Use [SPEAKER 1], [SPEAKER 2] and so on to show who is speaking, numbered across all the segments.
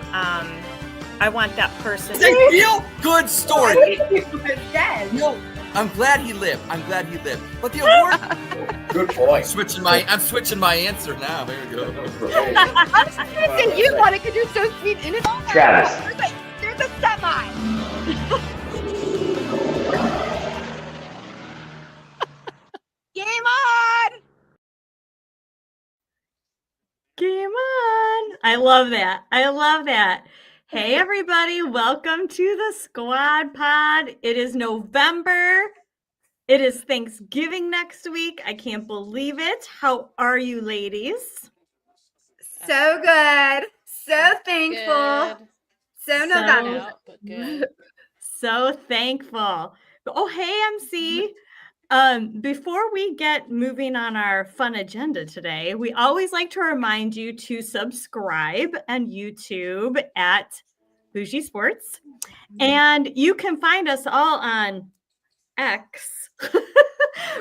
[SPEAKER 1] I want that person.
[SPEAKER 2] It's a real good story.
[SPEAKER 3] Yes.
[SPEAKER 2] No, I'm glad he lived. But the award.
[SPEAKER 4] Good point.
[SPEAKER 2] I'm switching my answer now. There we go.
[SPEAKER 3] I was just gonna say you want it because you're so sweet in it.
[SPEAKER 4] Travis.
[SPEAKER 3] There's a semi. Game on!
[SPEAKER 1] Game on. I love that. Hey, everybody. Welcome to the Squad Pod. It is November. It is Thanksgiving next week. I can't believe it. How are you, ladies?
[SPEAKER 3] So good. So thankful.
[SPEAKER 5] Good.
[SPEAKER 3] So November.
[SPEAKER 5] Out, but good.
[SPEAKER 1] So thankful. Oh, hey, MC. Before we get moving on our fun agenda today, we always like to remind you to subscribe on YouTube at Bougie Sports. And you can find us all on X.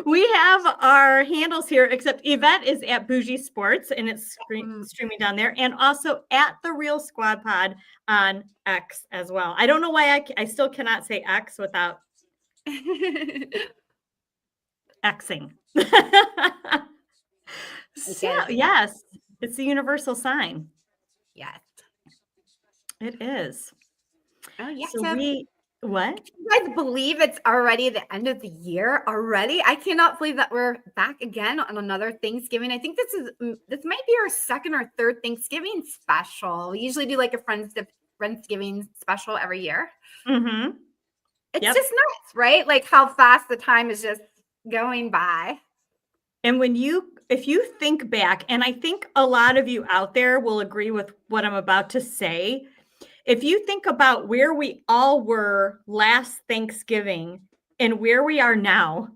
[SPEAKER 1] We have our handles here, except Yvette is at Bougie Sports and it's streaming down there, and also at The Real Squad Pod on X as well. I don't know why I still cannot say X without Xing. So, yes, it's the universal sign.
[SPEAKER 3] Yes.
[SPEAKER 1] It is.
[SPEAKER 3] Oh, yes.
[SPEAKER 1] So what?
[SPEAKER 3] You guys believe it's already the end of the year already? I cannot believe that we're back again on another Thanksgiving. I think this might be our second or third Thanksgiving special. We usually do like a Friendsgiving special every year.
[SPEAKER 1] Mm-hmm.
[SPEAKER 3] It's just nuts, right? Like how fast the time is just going by.
[SPEAKER 1] And if you think back, and I think a lot of you out there will agree with what I'm about to say. If you think about where we all were last Thanksgiving and where we are now,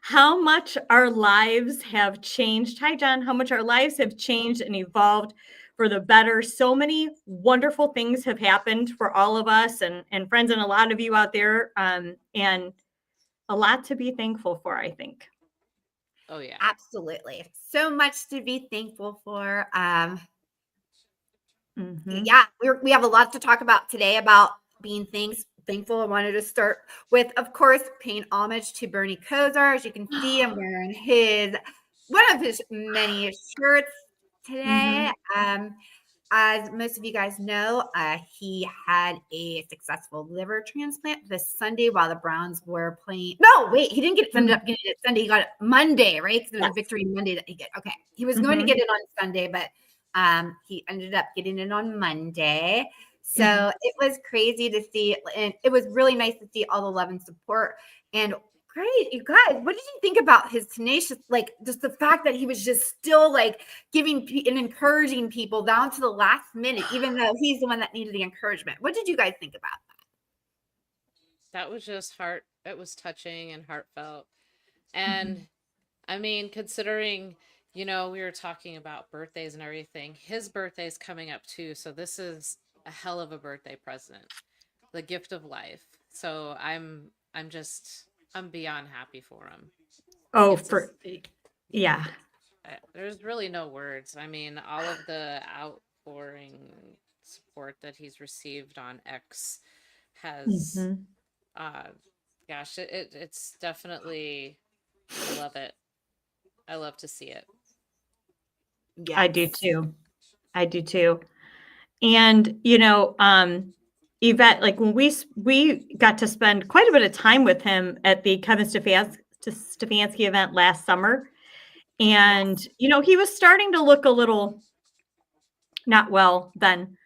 [SPEAKER 1] how much our lives have changed. Hi, John. How much our lives have changed and evolved for the better. So many wonderful things have happened for all of us and friends and a lot of you out there. And a lot to be thankful for, I think.
[SPEAKER 5] Oh, yeah.
[SPEAKER 3] Absolutely. So much to be thankful for.
[SPEAKER 1] Mm-hmm.
[SPEAKER 3] Yeah, we have a lot to talk about today about being thankful. I wanted to start with, of course, paying homage to Bernie Kosar. As you can see, I'm wearing one of his many shirts today.
[SPEAKER 1] Mm-hmm.
[SPEAKER 3] As most of you guys know, he had a successful liver transplant this Sunday while the Browns were playing. No, wait, he didn't ended up getting it Sunday. He got it Monday, right? Because it was a victory Monday that he get. Okay, he was going to get it on Sunday, but he ended up getting it on Monday. So it was crazy to see, and it was really nice to see all the love and support. And great, you guys, what did you think about his tenacious, like just the fact that he was just still like giving and encouraging people down to the last minute, even though he's the one that needed the encouragement? What did you guys think about that?
[SPEAKER 5] That was just it was touching and heartfelt. And I mean, considering, we were talking about birthdays and everything, his birthday's coming up too. So this is a hell of a birthday present, the gift of life. So I'm beyond happy for him.
[SPEAKER 1] Oh, yeah.
[SPEAKER 5] There's really no words. I mean, all of the outpouring support that he's received on X has, it's definitely, I love it. I love to see it.
[SPEAKER 1] Yes. I do too. And, Yvette, like when we got to spend quite a bit of time with him at the Kevin Stefanski event last summer. And, he was starting to look a little not well then.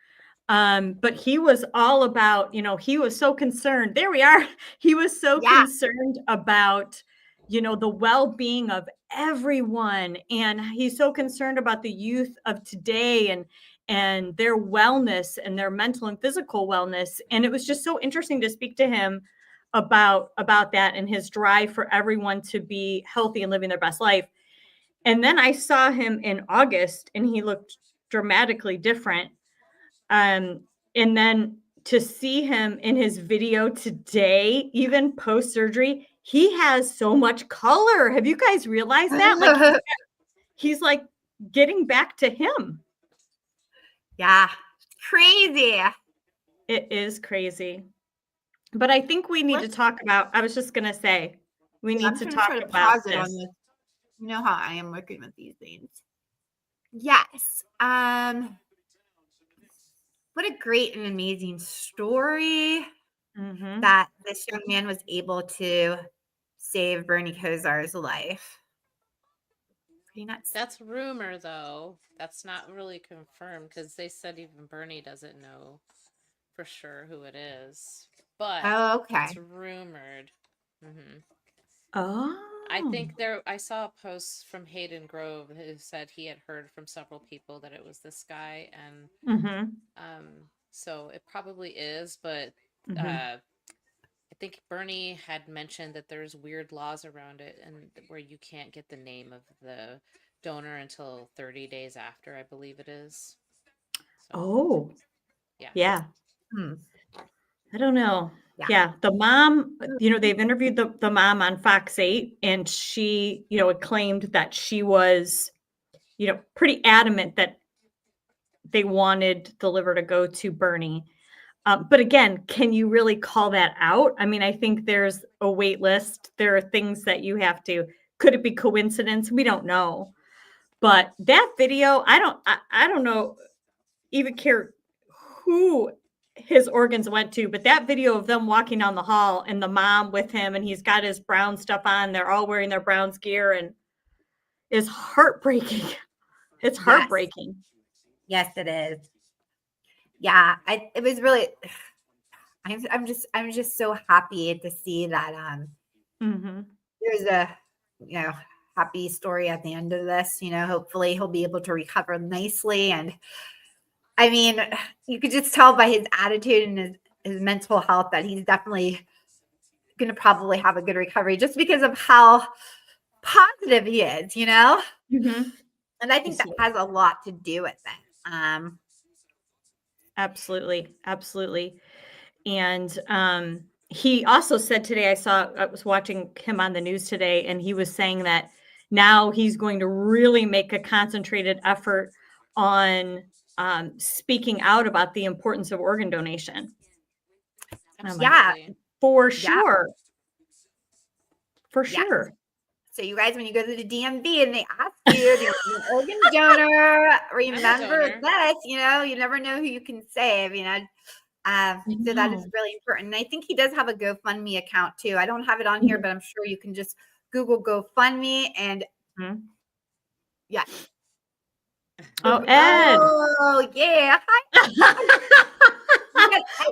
[SPEAKER 1] But he was all about, he was so concerned. There we are. He was so concerned about, the well-being of everyone. And he's so concerned about the youth of today and their wellness and their mental and physical wellness. And it was just so interesting to speak to him about that and his drive for everyone to be healthy and living their best life. And then I saw him in August and he looked dramatically different. And then to see him in his video today, even post-surgery, he has so much color. Have you guys realized that? Like he's like getting back to him.
[SPEAKER 3] Yeah. crazy.
[SPEAKER 1] It is crazy. But I think we need to talk about, I was just going to say, we need to talk
[SPEAKER 3] try to
[SPEAKER 1] about
[SPEAKER 3] pause it on
[SPEAKER 1] this.
[SPEAKER 3] this. You know how I am working with these things. Yes. What a great and amazing story that this young man was able to save Bernie Kosar's life. Pretty nuts.
[SPEAKER 5] That's rumor, though. That's not really confirmed because they said even Bernie doesn't know for sure who it is. But it's rumored.
[SPEAKER 1] Oh.
[SPEAKER 5] I think I saw a post from Hayden Grove who said he had heard from several people that it was this guy, and so it probably is, but I think Bernie had mentioned that there's weird laws around it and where you can't get the name of the donor until 30 days after, I believe it is.
[SPEAKER 1] So, yeah.
[SPEAKER 3] Hmm.
[SPEAKER 1] I don't know. Yeah. The mom, they've interviewed the mom on Fox 8, and she, had claimed that she was, pretty adamant that they wanted the liver to go to Bernie. But again, can you really call that out? I mean, I think there's a wait list. There are things that you have to, could it be coincidence? We don't know. But that video, I don't know, even care who his organs went to, but that video of them walking down the hall and the mom with him, and he's got his Brown stuff on, they're all wearing their Browns gear, and is heartbreaking. It's heartbreaking.
[SPEAKER 3] Yes, it is. Yeah, it was really. I'm just so happy to see that there's a happy story at the end of this. Hopefully he'll be able to recover nicely, and I mean, you could just tell by his attitude and his mental health that he's definitely going to probably have a good recovery just because of how positive he is, And I think that has a lot to do with it.
[SPEAKER 1] Absolutely. Absolutely. And he also said today, I was watching him on the news today, and he was saying that now he's going to really make a concentrated effort on speaking out about the importance of organ donation. For sure. For sure.
[SPEAKER 3] So you guys, when you go to the DMV and they ask you, do you want an organ donor? Remember this, you never know who you can save, so that is really important. And I think he does have a GoFundMe account too. I don't have it on here, but I'm sure you can just Google GoFundMe and yeah.
[SPEAKER 1] Oh, Ed.
[SPEAKER 3] Oh, yeah.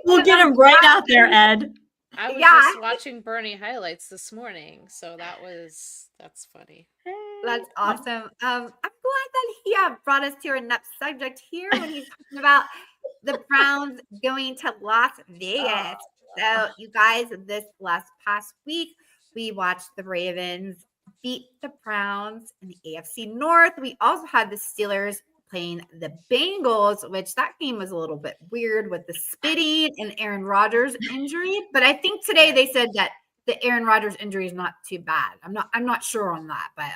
[SPEAKER 1] We'll get him right out there, Ed.
[SPEAKER 5] I was just watching Bernie highlights this morning, so that's funny.
[SPEAKER 3] That's awesome. I'm glad that he brought us to our next subject here when he's talking about the Browns going to Las Vegas. So, you guys, this past week, we watched the Ravens beat the Browns in the AFC North. We also had the Steelers playing the Bengals, which that game was a little bit weird with the spitting and Aaron Rodgers injury. But I think today they said that the Aaron Rodgers injury is not too bad. I'm not sure on that, but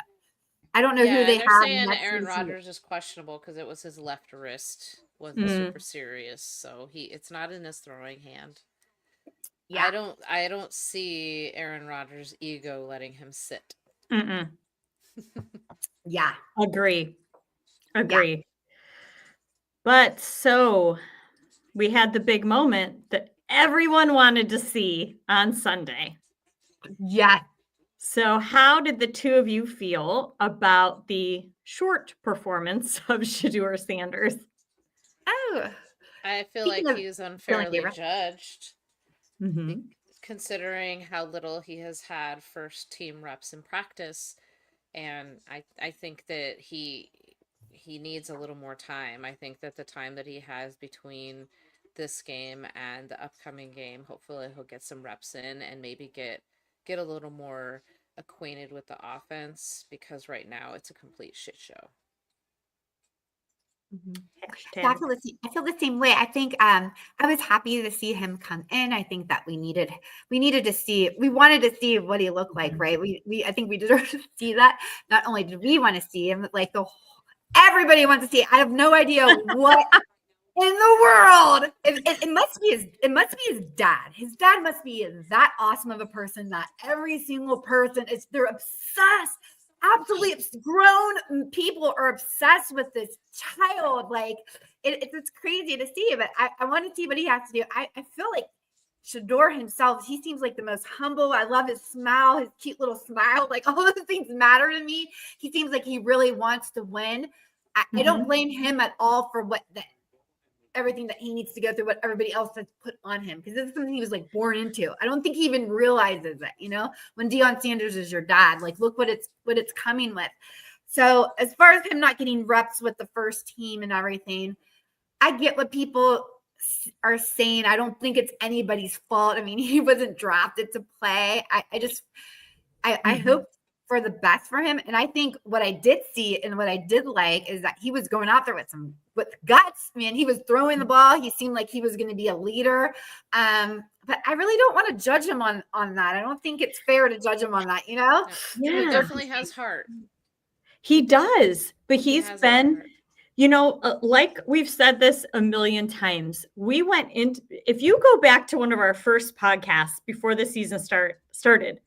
[SPEAKER 3] I don't know who they have.
[SPEAKER 5] They're saying Aaron Rodgers is questionable because it was his left wrist wasn't super serious, so it's not in his throwing hand. Yeah, I don't see Aaron Rodgers' ego letting him sit.
[SPEAKER 3] Yeah,
[SPEAKER 1] agree. Yeah. But so we had the big moment that everyone wanted to see on Sunday.
[SPEAKER 3] Yeah.
[SPEAKER 1] So how did the two of you feel about the short performance of Shedeur Sanders?
[SPEAKER 3] Oh,
[SPEAKER 5] I feel like he was unfairly judged, considering how little he has had first team reps in practice. And I think that he needs a little more time. I think that the time that he has between this game and the upcoming game, hopefully he'll get some reps in and maybe get a little more acquainted with the offense, because right now it's a complete shit show.
[SPEAKER 3] I feel the same way. I think I was happy to see him come in. I think that we wanted to see what he looked like, right? I think we deserve to see that. Not only did we want to see him, like everybody wants to see it. I have no idea what in the world. It must be his dad. His dad must be that awesome of a person that every single person they're obsessed. Absolutely grown people are obsessed with this child. Like it's crazy to see, but I want to see what he has to do. I feel like Shedeur himself, he seems like the most humble. I love his smile, his cute little smile. Like all those things matter to me. He seems like he really wants to win. I don't blame him at all for everything that he needs to go through, what everybody else has put on him, because this is something he was like born into. I don't think he even realizes it, when Deion Sanders is your dad, like look what it's coming with. So as far as him not getting reps with the first team and everything, I get what people are saying. I don't think it's anybody's fault. I mean, he wasn't drafted to play. I hope for the best for him. And I think what I did see and what I did like is that he was going out there with guts, man. He was throwing the ball. He seemed like he was going to be a leader. But I really don't want to judge him on that. I don't think it's fair to judge him on that,
[SPEAKER 5] Yeah. He definitely has heart.
[SPEAKER 1] He does, but he's been, like we've said this a million times. We went into, if you go back to one of our first podcasts before the season started,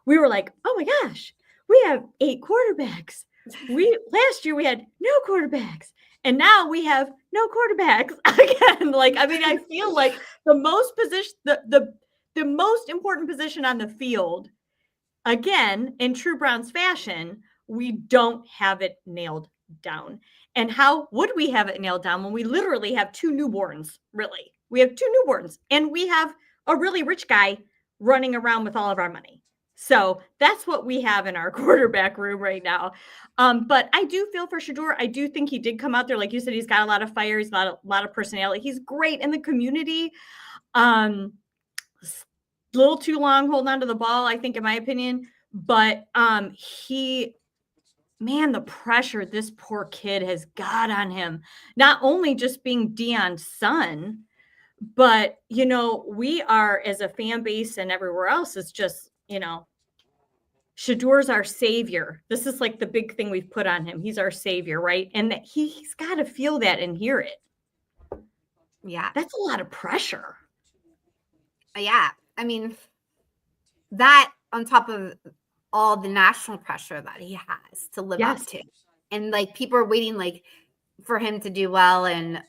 [SPEAKER 1] we were like, oh my gosh, we have 8 quarterbacks. Last year we had no quarterbacks, and now we have no quarterbacks again. Like, I mean, I feel like the most important position on the field, again, in true Browns fashion, we don't have it nailed down. And how would we have it nailed down when we literally have 2 newborns? Really, we have 2 newborns, and we have a really rich guy running around with all of our money. So that's what we have in our quarterback room right now. But I do feel for Shedeur. I do think he did come out there. Like you said, he's got a lot of fire. He's got a lot of personality. He's great in the community. A little too long holding on to the ball, I think, in my opinion. But the pressure this poor kid has got on him, not only just being Deion's son, but, we are, as a fan base and everywhere else, is just, Shedeur's our savior. This is like the big thing we've put on him. He's our savior, right? And that he's got to feel that and hear it.
[SPEAKER 3] Yeah.
[SPEAKER 1] That's a lot of pressure.
[SPEAKER 3] Yeah. I mean, that on top of all the national pressure that he has to live up to. And like people are waiting like for him to do well, and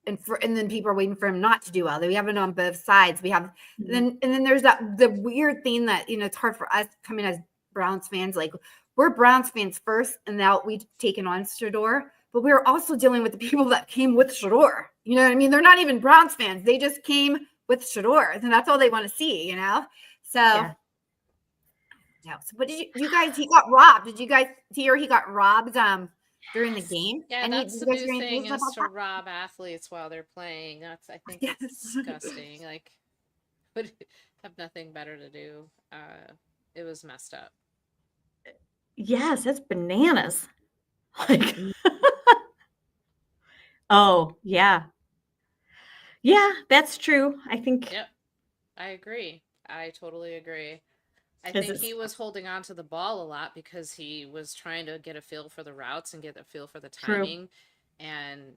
[SPEAKER 3] and then people are waiting for him not to do well. We have it on both sides. We have and then there's the weird thing that it's hard for us coming as Browns fans. Like we're Browns fans first, and now we've taken on Shedeur, but we're also dealing with the people that came with Shedeur. You know what I mean? They're not even Browns fans. They just came with Shedeur, and that's all they want to see. So. Yeah. So, but did you guys? He got robbed. Did you guys hear he got robbed? During the game.
[SPEAKER 5] Yeah, that's the new thing, is to rob athletes while they're playing. I think it's disgusting. Like, would have nothing better to do. It was messed up.
[SPEAKER 1] Yes, that's bananas. Like, oh yeah, that's true. I think.
[SPEAKER 5] Yep, I agree. I totally agree. I think he was holding on to the ball a lot because he was trying to get a feel for the routes and get a feel for the timing. True. And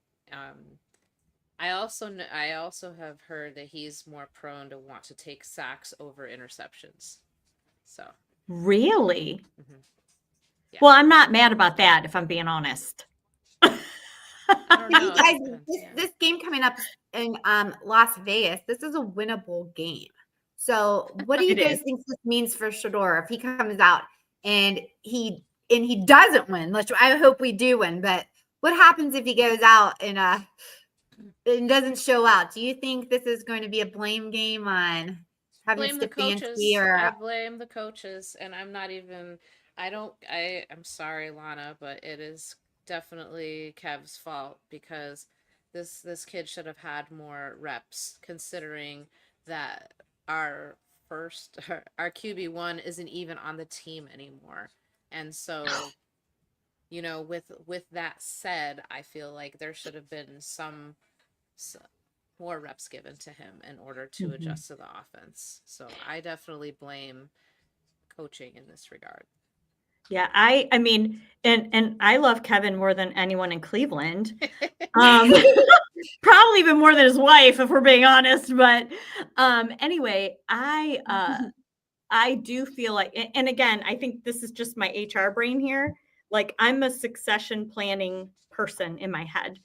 [SPEAKER 5] I also have heard that he's more prone to want to take sacks over interceptions. So
[SPEAKER 1] really, yeah. Well, I'm not mad about that if I'm being honest.
[SPEAKER 3] I don't know. Guys, this game coming up in Las Vegas, this is a winnable game. So what do you guys think this means for Shedeur if he comes out and he doesn't win? I hope we do win, but what happens if he goes out and doesn't show out? Do you think this is going to be a blame game on
[SPEAKER 5] blame the coaches? I blame the coaches, and I'm sorry, Lana, but it is definitely Kev's fault because this kid should have had more reps, considering that our QB1 isn't even on the team anymore. And so, with that said, I feel like there should have been some more reps given to him in order to adjust to the offense. So I definitely blame coaching in this regard.
[SPEAKER 1] Yeah, I mean, and I love Kevin more than anyone in Cleveland. probably even more than his wife, if we're being honest. But anyway, I do feel like, and again, I think this is just my HR brain here. Like, I'm a succession planning person in my head.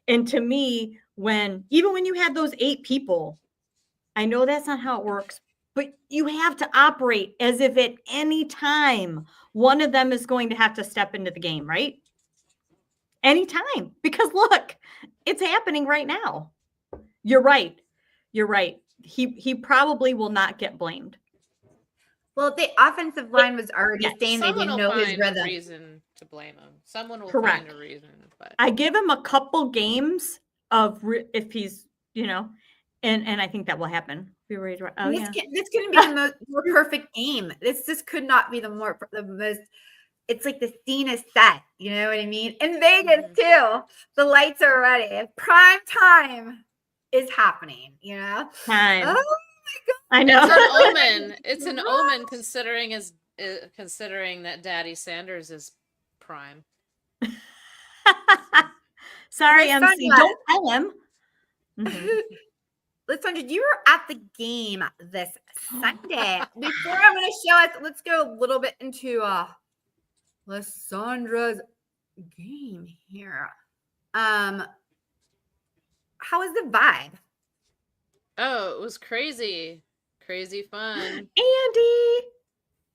[SPEAKER 1] And to me, even when you have those 8 people, I know that's not how it works, but you have to operate as if at any time one of them is going to have to step into the game, right? Anytime. Because look, it's happening right now. You're right. He probably will not get blamed.
[SPEAKER 3] Well, the offensive line was already saying they
[SPEAKER 5] Someone
[SPEAKER 3] didn't
[SPEAKER 5] will
[SPEAKER 3] know his
[SPEAKER 5] find a
[SPEAKER 3] rhythm.
[SPEAKER 5] reason to blame him. Someone will
[SPEAKER 1] Correct.
[SPEAKER 5] find a reason. But
[SPEAKER 1] I give him a couple games of if he's, and I think that will happen. Oh,
[SPEAKER 3] This
[SPEAKER 1] yeah.
[SPEAKER 3] this couldn't be the more perfect game. This could not be the most. It's like the scene is set. You know what I mean? In Vegas too, the lights are ready. Prime time is happening. You know.
[SPEAKER 1] Time.
[SPEAKER 3] Oh my God.
[SPEAKER 1] I know.
[SPEAKER 5] it's an omen. It's an omen considering that Daddy Sanders is prime.
[SPEAKER 1] Sorry,
[SPEAKER 3] My son
[SPEAKER 1] MC. Don't tell him.
[SPEAKER 3] Listen, you were at the game this Sunday. Before I'm going to show us, let's go a little bit into Lysandra's game here. How was the vibe?
[SPEAKER 5] Oh, it was crazy. Crazy fun.
[SPEAKER 1] Andy.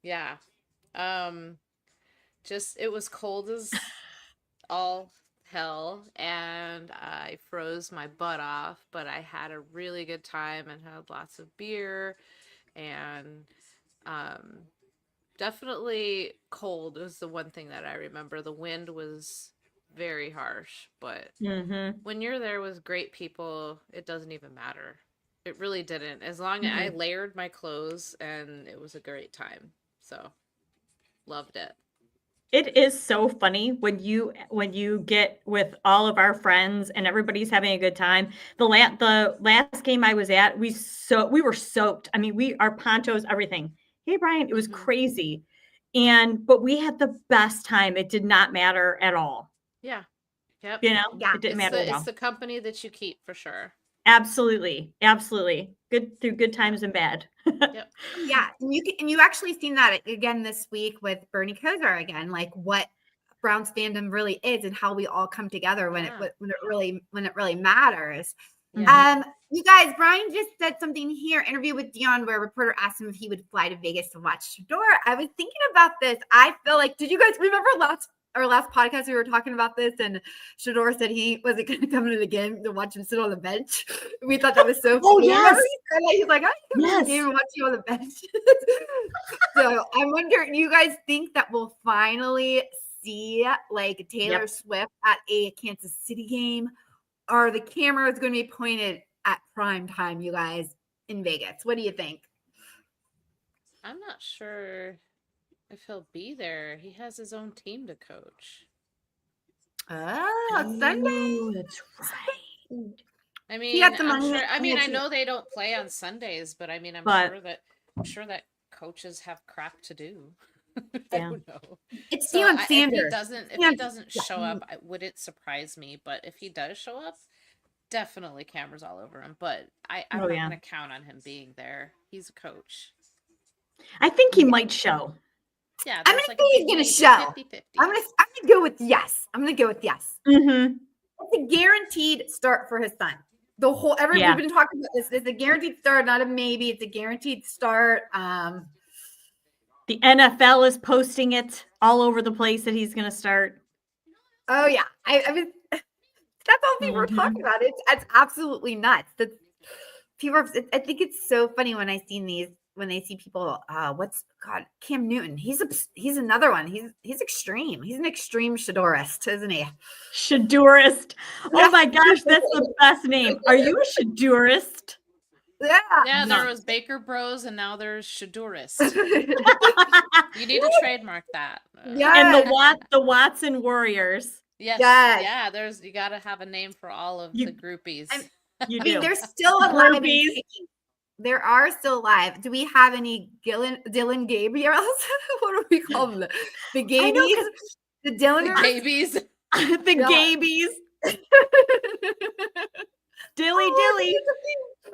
[SPEAKER 5] Yeah. Just it was cold as all hell, and I froze my butt off, but I had a really good time and had lots of beer, and definitely cold was the one thing that I remember. The wind was very harsh, but when you're there with great people, it doesn't even matter. It really didn't. As long as I layered my clothes, and it was a great time. So loved it.
[SPEAKER 1] It is so funny when you get with all of our friends and everybody's having a good time. The last game I was at, we were soaked. I mean, our ponchos, everything. Hey, Brian, it was crazy. But we had the best time. It did not matter at all.
[SPEAKER 5] Yeah. Yep.
[SPEAKER 1] It didn't matter at all.
[SPEAKER 5] It's the company that you keep for sure.
[SPEAKER 1] Absolutely. Good through good times and bad.
[SPEAKER 5] Yep.
[SPEAKER 3] Yeah, and you actually seen that again this week with Bernie Kosar again, like what Browns fandom really is and how we all come together when it really matters.
[SPEAKER 5] Yeah.
[SPEAKER 3] You guys, Brian just said something here. Interview with Dion, where a reporter asked him if he would fly to Vegas to watch Shedeur. I was thinking about this. I feel like, did you guys remember our last podcast we were talking about this, and Shedeur said he wasn't going to come to the game to watch him sit on the bench. We thought that was so
[SPEAKER 1] Oh,
[SPEAKER 3] funny.
[SPEAKER 1] yes.
[SPEAKER 3] He's like, I come to the game and watch you on the bench. So I wonder, you guys think that we'll finally see like Taylor Swift at a Kansas City game? Are the cameras going to be pointed at prime time, you guys, in Vegas? What do you think?
[SPEAKER 5] I'm not sure if he'll be there. He has his own team to coach.
[SPEAKER 3] Oh, Sunday.
[SPEAKER 1] That's right.
[SPEAKER 5] I mean, I know they don't play on Sundays, but I mean, I'm sure that coaches have crap to do. I don't know.
[SPEAKER 3] It's Deion Sanders.
[SPEAKER 5] If he doesn't show up, would it surprise me? But if he does show up, definitely cameras all over him. But I'm not going to count on him being there. He's a coach.
[SPEAKER 1] I think he might show.
[SPEAKER 5] Yeah,
[SPEAKER 3] I'm gonna say he's gonna show.
[SPEAKER 5] 50-50.
[SPEAKER 3] I'm gonna go with yes.
[SPEAKER 1] Mm-hmm.
[SPEAKER 3] It's a guaranteed start for his son. We've been talking about this. It's a guaranteed start, not a maybe. It's a guaranteed start.
[SPEAKER 1] The NFL is posting it all over the place that he's going to start.
[SPEAKER 3] Oh yeah, I mean, that's all people are talking about. It's absolutely nuts. I think it's so funny when they see people. Cam Newton. He's another one. He's extreme. He's an extreme Shedeurist, isn't he?
[SPEAKER 1] Shedeurist. Oh my gosh, that's the best name. Are you a Shedeurist?
[SPEAKER 3] Yeah.
[SPEAKER 5] There was Baker Bros, and now there's Shedeurist. You need to trademark that.
[SPEAKER 3] Yeah.
[SPEAKER 1] And the Watson Warriors.
[SPEAKER 5] Yes.
[SPEAKER 3] Yes.
[SPEAKER 5] Yeah. You got to have a name for all of the groupies.
[SPEAKER 3] They're still alive. There are still alive. Do we have any Dylan Gabriels? What do we call them? The Gabies? The Dylan
[SPEAKER 5] Gabies.
[SPEAKER 1] The Gabies. Dilly dilly.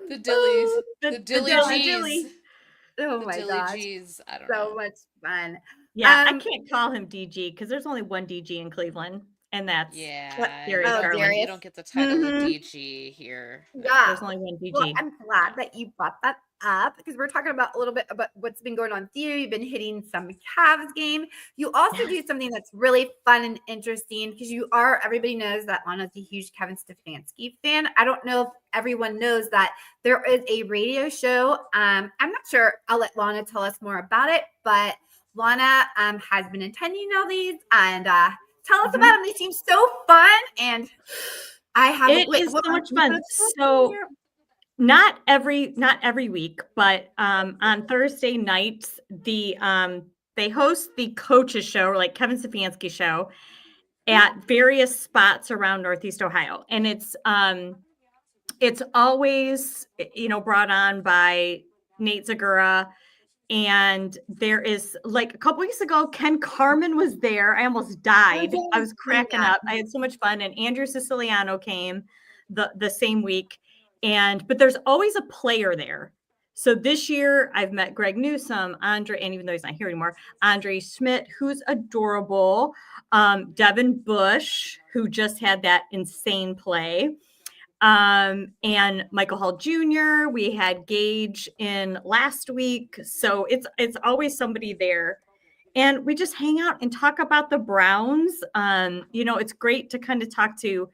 [SPEAKER 5] The Dillies.
[SPEAKER 1] The
[SPEAKER 5] Dilly
[SPEAKER 1] Dilly
[SPEAKER 5] G's.
[SPEAKER 1] Dilly.
[SPEAKER 3] Oh
[SPEAKER 5] The
[SPEAKER 3] my
[SPEAKER 5] Dilly
[SPEAKER 3] gosh.
[SPEAKER 5] G's. I don't
[SPEAKER 3] So
[SPEAKER 5] know.
[SPEAKER 3] much fun.
[SPEAKER 1] Yeah, I can't call him DG because there's only one DG in Cleveland, and that's
[SPEAKER 5] Yeah,
[SPEAKER 1] Darius
[SPEAKER 3] Oh,
[SPEAKER 1] Garland.
[SPEAKER 3] Darius.
[SPEAKER 5] you don't get the title of
[SPEAKER 1] Mhm.
[SPEAKER 5] DG here.
[SPEAKER 3] Yeah.
[SPEAKER 1] There's only one
[SPEAKER 3] Well,
[SPEAKER 1] DG.
[SPEAKER 3] I'm glad that you brought that up because we're talking about a little bit about what's been going on here. You've been hitting some Cavs game. You also do something that's really fun and interesting because everybody knows that Lana's a huge Kevin Stefanski fan. I don't know if everyone knows that there is a radio show. I'm not sure. I'll let Lana tell us more about it, but Lana has been attending all these and tell us about them. They seem so fun and I have
[SPEAKER 1] It is so much fun. So
[SPEAKER 3] here?
[SPEAKER 1] not every week, but on Thursday nights, they host the coaches show, like Kevin Stefanski show, at various spots around Northeast Ohio, and it's always brought on by Nate Zagura. And there is like a couple weeks ago, Ken Carmen was there. I almost died. I was cracking up. I had so much fun. And Andrew Siciliano came the same week. But there's always a player there. So this year I've met Greg Newsome, Andre, and even though he's not here anymore, Andre Schmidt, who's adorable. Devin Bush, who just had that insane play. And Michael Hall Jr. We had Gage in last week. So it's always somebody there. And we just hang out and talk about the Browns. It's great to kind of talk to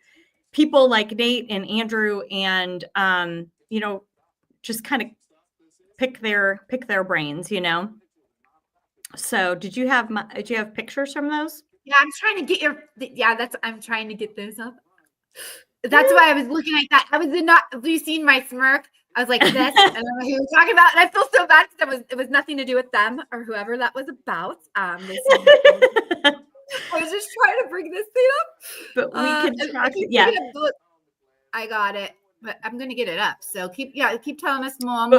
[SPEAKER 1] people like Nate and Andrew and just kind of pick their brains, So did you have pictures from those?
[SPEAKER 3] Yeah, I'm trying to get I'm trying to get those up. That's why I was looking like that. Have you seen my smirk? I was like this. I don't know who you're talking about. And I feel so bad because it was nothing to do with them or whoever that was about. I was just trying to bring this thing up.
[SPEAKER 1] But we can talk. Yeah.
[SPEAKER 3] I got it. But I'm gonna get it up. So keep telling us more.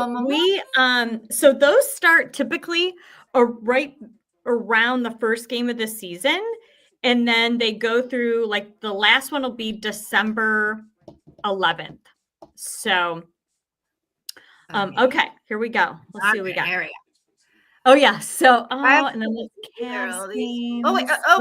[SPEAKER 1] So those start typically right around the first game of the season. And then they go through, like, the last one will be December 11th. So, okay, here we go. Let's see what we got. Oh, yeah. So, and then the Cavs games.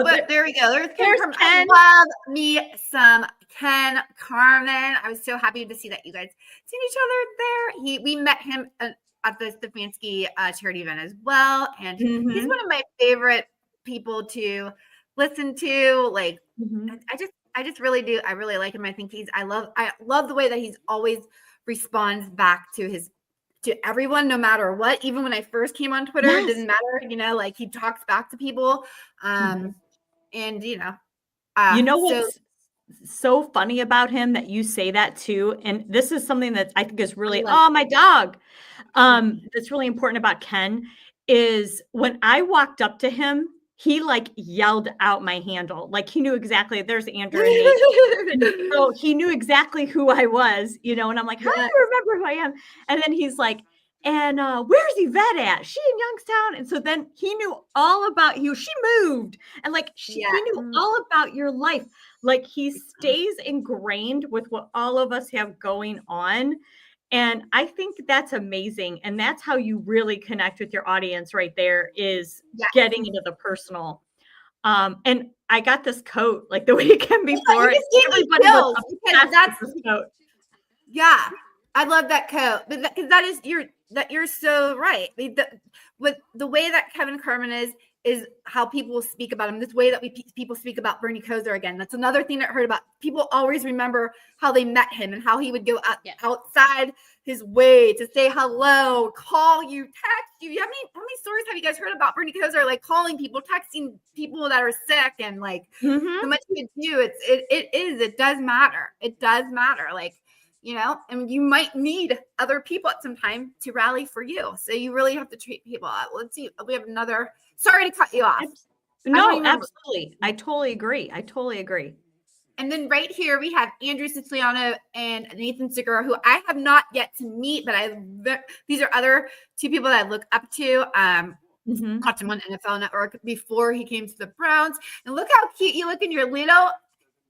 [SPEAKER 3] But there we go. There's Ken. I love me some Ken Carmen. I was so happy to see that you guys seen each other there. We met him at the Stefanski charity event as well. And he's one of my favorite people to listen to. Like, I just really do. I really like him. I think I love the way that he's always responds back to everyone, no matter what. Even when I first came on Twitter, it didn't matter, like he talks back to people. And
[SPEAKER 1] what's so funny about him that you say that too, and this is something that I think is really my dog. That's really important about Ken is when I walked up to him, he like yelled out my handle. Like he knew exactly, there's Andrew and Nate. So he knew exactly who I was, and I'm like, how do you remember who I am? And then he's like, and where's Yvette at? She in Youngstown. And so then he knew all about you. She moved. And like he knew all about your life. Like he stays ingrained with what all of us have going on. And I think that's amazing. And that's how you really connect with your audience right there is getting into the personal. And I got this coat like the weekend before. Everybody was obsessed with this coat.
[SPEAKER 3] Yeah, I love that coat. Because you're so right. With the way that Kevin Carmen is how people speak about him. This way that people speak about Bernie Kosar again. That's another thing that I heard about. People always remember how they met him and how he would go outside his way to say hello, call you, text you. How many stories have you guys heard about Bernie Kosar, like calling people, texting people that are sick, and like how much he would do? It does matter. It does matter. Like, and you might need other people at some time to rally for you. So you really have to treat people out. Let's see. We have another. Sorry to cut you off.
[SPEAKER 1] No, absolutely. I totally agree.
[SPEAKER 3] And then right here we have Andrew Siciliano and Nathan Segura, who I have not yet to meet, but these are other two people that I look up to. Watched him on NFL Network before he came to the Browns. And look how cute you look in your little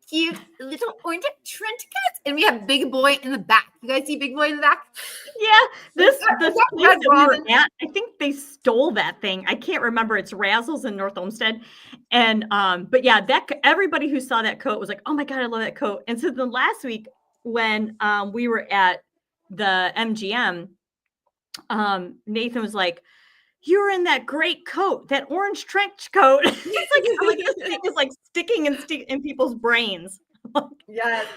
[SPEAKER 3] cute little orange trench coats, and we have Big Boy in the back. You guys see Big Boy in the back?
[SPEAKER 1] Yeah, this
[SPEAKER 3] Is that
[SPEAKER 1] place
[SPEAKER 3] Red
[SPEAKER 1] that we were
[SPEAKER 3] Robin?
[SPEAKER 1] at, I think they stole that thing. I can't remember. It's Razzles in North Olmsted. And but yeah, everybody who saw that coat was like, "Oh my God, I love that coat." And so then last week when we were at the MGM, Nathan was like, "You were in that great coat, that orange trench coat." I'm like, this thing is like sticking in people's brains.
[SPEAKER 3] Yes.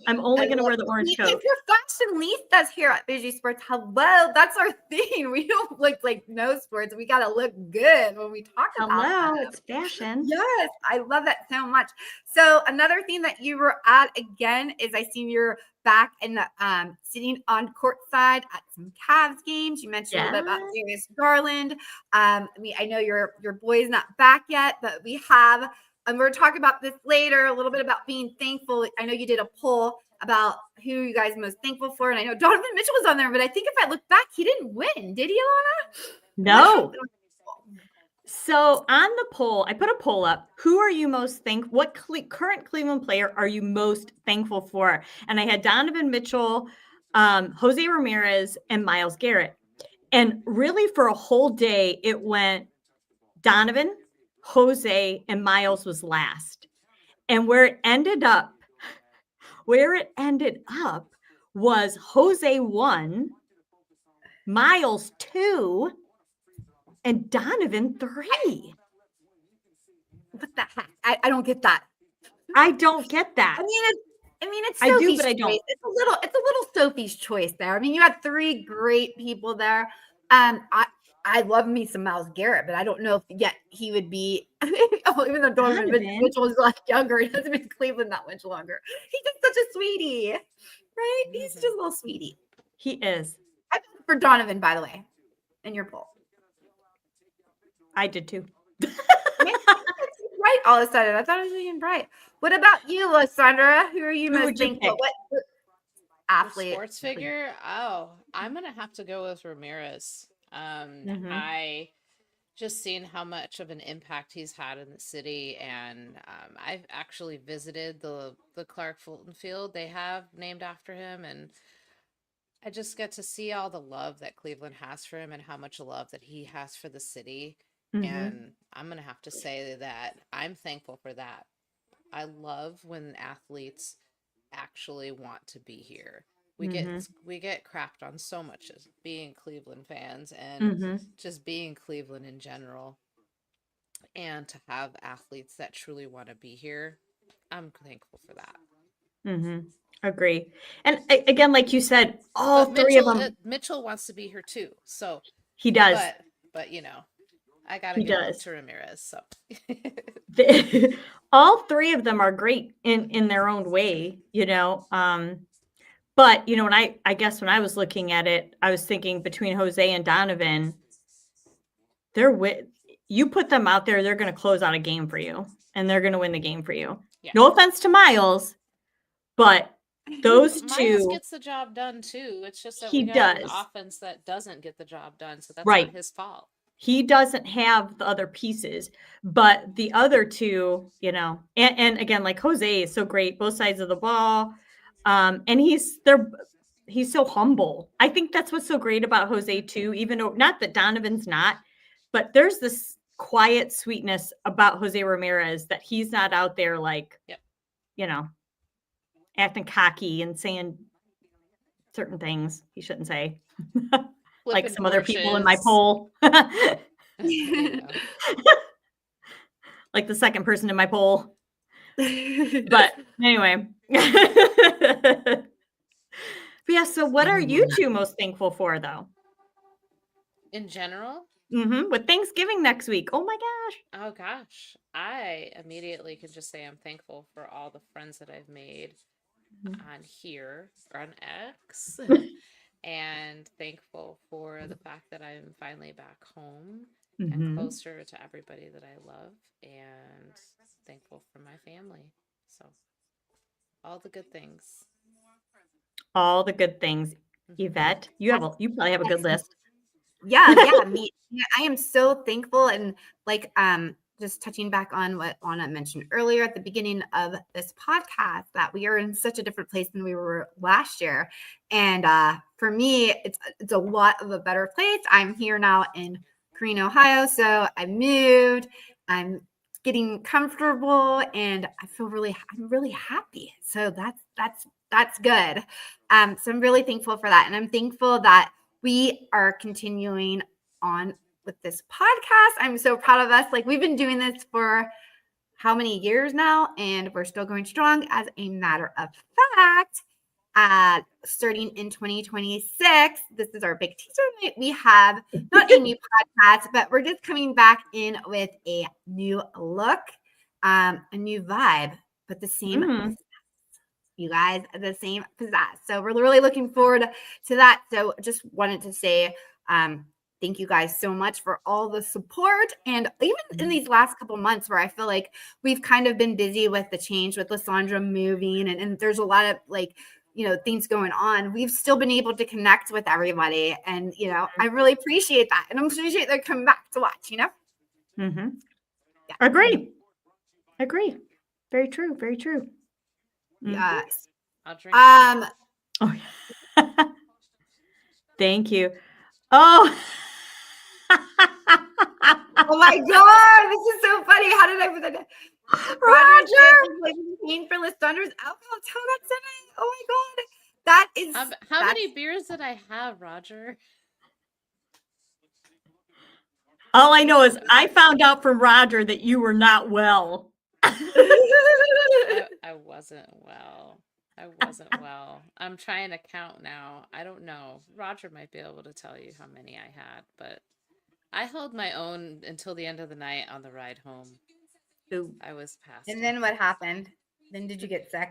[SPEAKER 1] I'm only going to wear the orange coat.
[SPEAKER 3] If you're fashionistas here at BG Sports, hello, that's our thing. We don't look like no sports. We got to look good when we talk about
[SPEAKER 1] Hello,
[SPEAKER 3] them.
[SPEAKER 1] it's fashion.
[SPEAKER 3] Yes, I love that so much. So another thing that you were at again is I seen you're back in the sitting on courtside at some Cavs games. You mentioned a little bit about Darius Garland. I know your boy's not back yet, but we have. And we're talking about this later, a little bit about being thankful. I know you did a poll about who you guys are most thankful for. And I know Donovan Mitchell was on there, but I think if I look back, he didn't win. Did he, Alana?
[SPEAKER 1] No. So on the poll, I put a poll up. Who are you most thankful? What current Cleveland player are you most thankful for? And I had Donovan Mitchell, Jose Ramirez, and Myles Garrett. And really for a whole day, it went Donovan, Jose, and Myles was last. And where it ended up was Jose 1, Myles 2, and Donovan 3.
[SPEAKER 3] What the heck? I don't get that.
[SPEAKER 1] I don't get that.
[SPEAKER 3] I mean, it's Sophie's
[SPEAKER 1] I do, but I don't.
[SPEAKER 3] choice. It's a little Sophie's choice there. I mean, you had 3 great people there. I love me some Myles Garrett, but I don't know if yet he would be, even though Donovan Mitchell was a lot younger, he hasn't been in Cleveland that much longer. He's just such a sweetie, right? He's just a little sweetie.
[SPEAKER 1] He is.
[SPEAKER 3] I voted for Donovan, by the way, in your poll.
[SPEAKER 1] I did too.
[SPEAKER 3] Right, all of a sudden. I thought it was being bright. What about you, Lysandra? Who are you most thankful? What athlete?
[SPEAKER 5] Sports figure? Oh, I'm gonna have to go with Ramirez. I just seen how much of an impact he's had in the city, and I've actually visited the Clark Fulton Field they have named after him, and I just get to see all the love that Cleveland has for him and how much love that he has for the city. And I'm gonna have to say that I'm thankful for that. I love when athletes actually want to be here. We get crapped on so much as being Cleveland fans and just being Cleveland in general. And to have athletes that truly want to be here, I'm thankful for that.
[SPEAKER 1] Agree. And again, like you said, all three of them.
[SPEAKER 5] Mitchell wants to be here too, so
[SPEAKER 1] he does.
[SPEAKER 5] But I gotta go to Ramirez. So
[SPEAKER 1] all 3 of them are great in their own way, But when I guess when I was looking at it, I was thinking between Jose and Donovan, you put them out there, they're going to close out a game for you, and they're going to win the game for you. Yeah. No offense to Myles, but those 2
[SPEAKER 5] Myles gets the job done too. It's just that we got an offense that doesn't get the job done, so that's not his fault.
[SPEAKER 1] He doesn't have the other pieces, but the other 2, and again, like Jose is so great, both sides of the ball. And he's so humble. I think that's what's so great about Jose too, even though not that Donovan's not, but there's this quiet sweetness about Jose Ramirez that he's not out there like, acting cocky and saying certain things he shouldn't say. Like some other people in my poll. Like the second person in my poll. But anyway. But yeah, so what are you 2 most thankful for though?
[SPEAKER 5] In general?
[SPEAKER 1] With Thanksgiving next week. Oh my gosh.
[SPEAKER 5] Oh gosh. I immediately can just say I'm thankful for all the friends that I've made on here or on X. And thankful for the fact that I'm finally back home and closer to everybody that I love, and thankful for my family. So all the good things.
[SPEAKER 1] All the good things. Yvette, you probably have a good list.
[SPEAKER 3] Yeah, me. I am so thankful, and like just touching back on what Lana mentioned earlier at the beginning of this podcast, that we are in such a different place than we were last year. And for me, it's a lot of a better place. I'm here now in Korean, Ohio. So I moved. I'm getting comfortable, and I'm really happy. So that's good. So I'm really thankful for that. And I'm thankful that we are continuing on with this podcast. I'm so proud of us. Like, we've been doing this for how many years now, and we're still going strong. As a matter of fact, starting in 2026, this is our big teaser night. We have not a new podcast, but we're just coming back in with a new look, a new vibe, but the same you guys, the same pizzazz. So we're really looking forward to that. So just wanted to say thank you guys so much for all the support. And even in these last couple months where I feel like we've kind of been busy with the change with Lysandra moving, and there's a lot of things going on, we've still been able to connect with everybody. And, I really appreciate that. And I'm appreciate they're coming back to watch,
[SPEAKER 1] Yeah. Agree. Very true. Very true.
[SPEAKER 3] Yes.
[SPEAKER 5] I'll drink.
[SPEAKER 1] Oh, thank you. Oh.
[SPEAKER 3] Oh my God, this is so funny. How did I put that? Roger paying for Lysandra's alcohol. Tell that's in it. Oh my God. That is
[SPEAKER 5] how many beers did I have, Roger?
[SPEAKER 1] All I know is I found out from Roger that you were not well.
[SPEAKER 5] I wasn't well. I'm trying to count now. I don't know. Roger might be able to tell you how many I had, but I held my own until the end of the night on the ride home.
[SPEAKER 1] Ooh.
[SPEAKER 5] I was past.
[SPEAKER 3] And then what happened? Then did you get sick?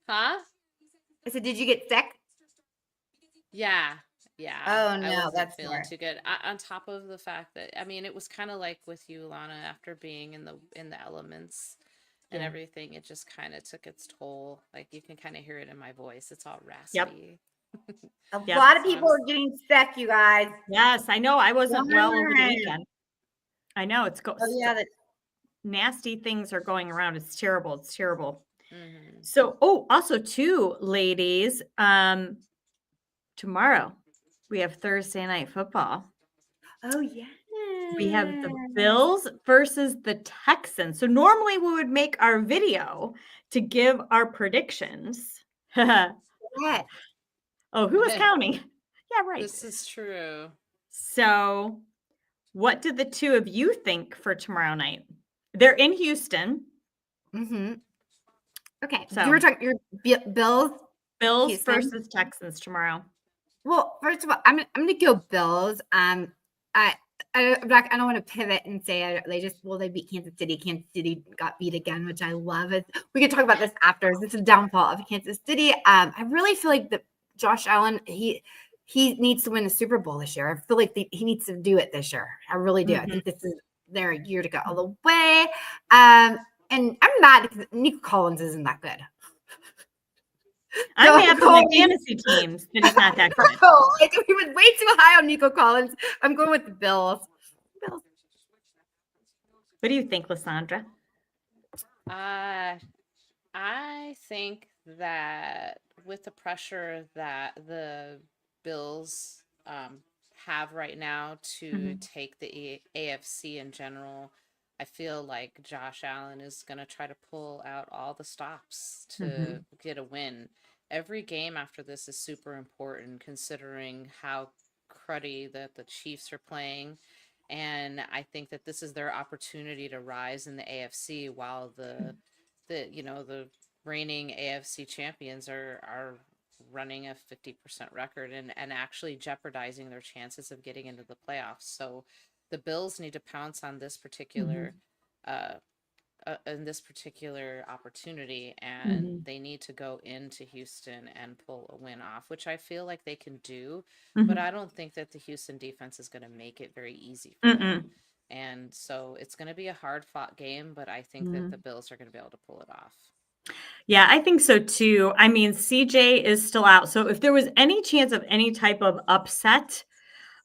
[SPEAKER 5] Huh?
[SPEAKER 3] I said, did you get sick?
[SPEAKER 5] Yeah.
[SPEAKER 3] Oh no,
[SPEAKER 5] I wasn't
[SPEAKER 3] that's
[SPEAKER 5] feeling
[SPEAKER 3] smart.
[SPEAKER 5] too good. On top of the fact that, I mean, it was kind of like with you, Lana, after being in the elements and everything, it just kind of took its toll. Like, you can kind of hear it in my voice. It's all raspy.
[SPEAKER 3] A lot of people are getting sick, you guys.
[SPEAKER 1] Yes, I know. I wasn't well over the weekend. I know it's nasty things are going around. It's terrible.
[SPEAKER 5] Mm-hmm.
[SPEAKER 1] So, also too, ladies, tomorrow we have Thursday night football.
[SPEAKER 3] Oh yeah.
[SPEAKER 1] We have the Bills versus the Texans. So normally we would make our video to give our predictions.
[SPEAKER 3] What?
[SPEAKER 1] Oh, who is counting? Yeah, right.
[SPEAKER 5] This is true.
[SPEAKER 1] So what did the two of you think for tomorrow night? They're in Houston.
[SPEAKER 3] Mm-hmm. Okay.
[SPEAKER 1] So
[SPEAKER 3] you were talking your Bills Houston
[SPEAKER 1] versus Texans tomorrow.
[SPEAKER 3] Well, first of all, I'm gonna go Bills. I don't want to pivot and say they beat Kansas City. Kansas City got beat again, which I love. We can talk about this after. This is a downfall of Kansas City. I really feel like that Josh Allen, he needs to win the Super Bowl this year. I feel like he needs to do it this year. I really do. I think this is their year to go all the way. And I'm mad because Nico Collins isn't that good.
[SPEAKER 1] I'm mad for my fantasy teams that he's not that good.
[SPEAKER 3] Like, we were way too high on Nico Collins. I'm going with the Bills.
[SPEAKER 1] What do you think, Lysandra?
[SPEAKER 5] I think that with the pressure that the Bills have right now to take the AFC in general, I feel like Josh Allen is going to try to pull out all the stops to get a win. Every game after this is super important, considering how cruddy that the Chiefs are playing. And I think that this is their opportunity to rise in the AFC while the reigning AFC champions are running a 50% record and actually jeopardizing their chances of getting into the playoffs. So the Bills need to pounce on this particular opportunity, and they need to go into Houston and pull a win off, which I feel like they can do, but I don't think that the Houston defense is going to make it very easy for them. And so it's going to be a hard fought game, but I think that the Bills are going to be able to pull it off.
[SPEAKER 1] Yeah, I think so too. I mean, CJ is still out. So if there was any chance of any type of upset,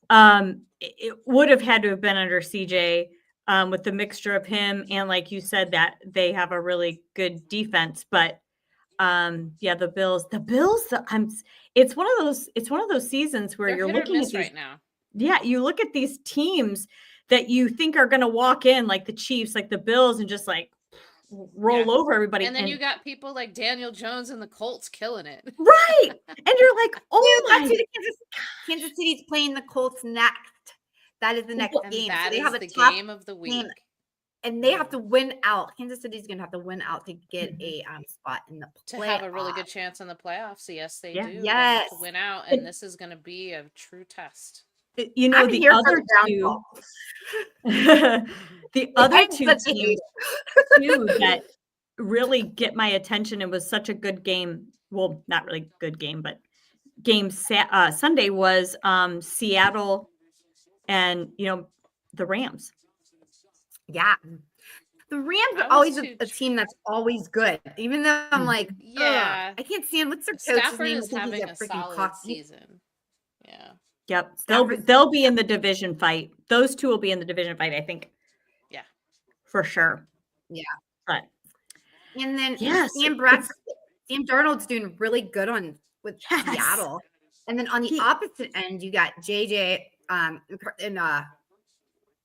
[SPEAKER 1] it would have had to have been under CJ. with the mixture of him and, like you said, that they have a really good defense. But yeah, the Bills, it's one of those seasons where
[SPEAKER 5] They're
[SPEAKER 1] you're
[SPEAKER 5] hit or
[SPEAKER 1] looking at
[SPEAKER 5] miss
[SPEAKER 1] these,
[SPEAKER 5] right now.
[SPEAKER 1] yeah, you look at these teams that you think are going to walk in like the Chiefs, like the Bills, and just like roll over everybody.
[SPEAKER 5] And then you got people like Daniel Jones and the Colts killing it.
[SPEAKER 1] Right. And you're like, oh
[SPEAKER 3] Dude, that's
[SPEAKER 1] my.
[SPEAKER 3] who Kansas City's playing the Colts next. That is the next
[SPEAKER 5] And
[SPEAKER 3] game.
[SPEAKER 5] that
[SPEAKER 3] So they have a
[SPEAKER 5] the
[SPEAKER 3] tough
[SPEAKER 5] game of the week.
[SPEAKER 3] game, and they have to win out. Kansas City's going to have to win out to get a spot in the
[SPEAKER 5] To
[SPEAKER 3] playoffs.
[SPEAKER 5] have a really good chance in the playoffs. Yes, they
[SPEAKER 1] Yeah.
[SPEAKER 5] do. They have
[SPEAKER 3] Yes.
[SPEAKER 5] to win out, and this is going to be a true test.
[SPEAKER 1] You know,
[SPEAKER 3] I'm
[SPEAKER 1] the
[SPEAKER 3] here for
[SPEAKER 1] other
[SPEAKER 3] the
[SPEAKER 1] two,
[SPEAKER 3] downfall.
[SPEAKER 1] the other
[SPEAKER 3] I'm
[SPEAKER 1] two
[SPEAKER 3] such a
[SPEAKER 1] teams too that really get my attention. It was such a good game. Well, not really good game, but game Sunday was Seattle and, you know, the Rams.
[SPEAKER 3] Yeah. The Rams
[SPEAKER 5] I
[SPEAKER 3] are
[SPEAKER 5] was
[SPEAKER 3] always
[SPEAKER 5] too-
[SPEAKER 3] a team that's always good. Even though I'm like,
[SPEAKER 5] Yeah.
[SPEAKER 3] I can't stand what's their coach's
[SPEAKER 5] Stafford
[SPEAKER 3] name.
[SPEAKER 5] is
[SPEAKER 3] I think
[SPEAKER 5] having
[SPEAKER 3] he's
[SPEAKER 5] a
[SPEAKER 3] freaking
[SPEAKER 5] solid
[SPEAKER 3] cocky.
[SPEAKER 5] season. Yeah.
[SPEAKER 1] Yep.
[SPEAKER 3] Stafford's-
[SPEAKER 1] They'll be in the division fight. Those two will be in the division fight, I think.
[SPEAKER 5] Yeah.
[SPEAKER 1] For sure.
[SPEAKER 3] Yeah.
[SPEAKER 1] But
[SPEAKER 3] And then
[SPEAKER 1] yes,
[SPEAKER 3] Sam Darnold's doing really good with
[SPEAKER 1] Yes.
[SPEAKER 3] Seattle. And then on the opposite end, you got JJ and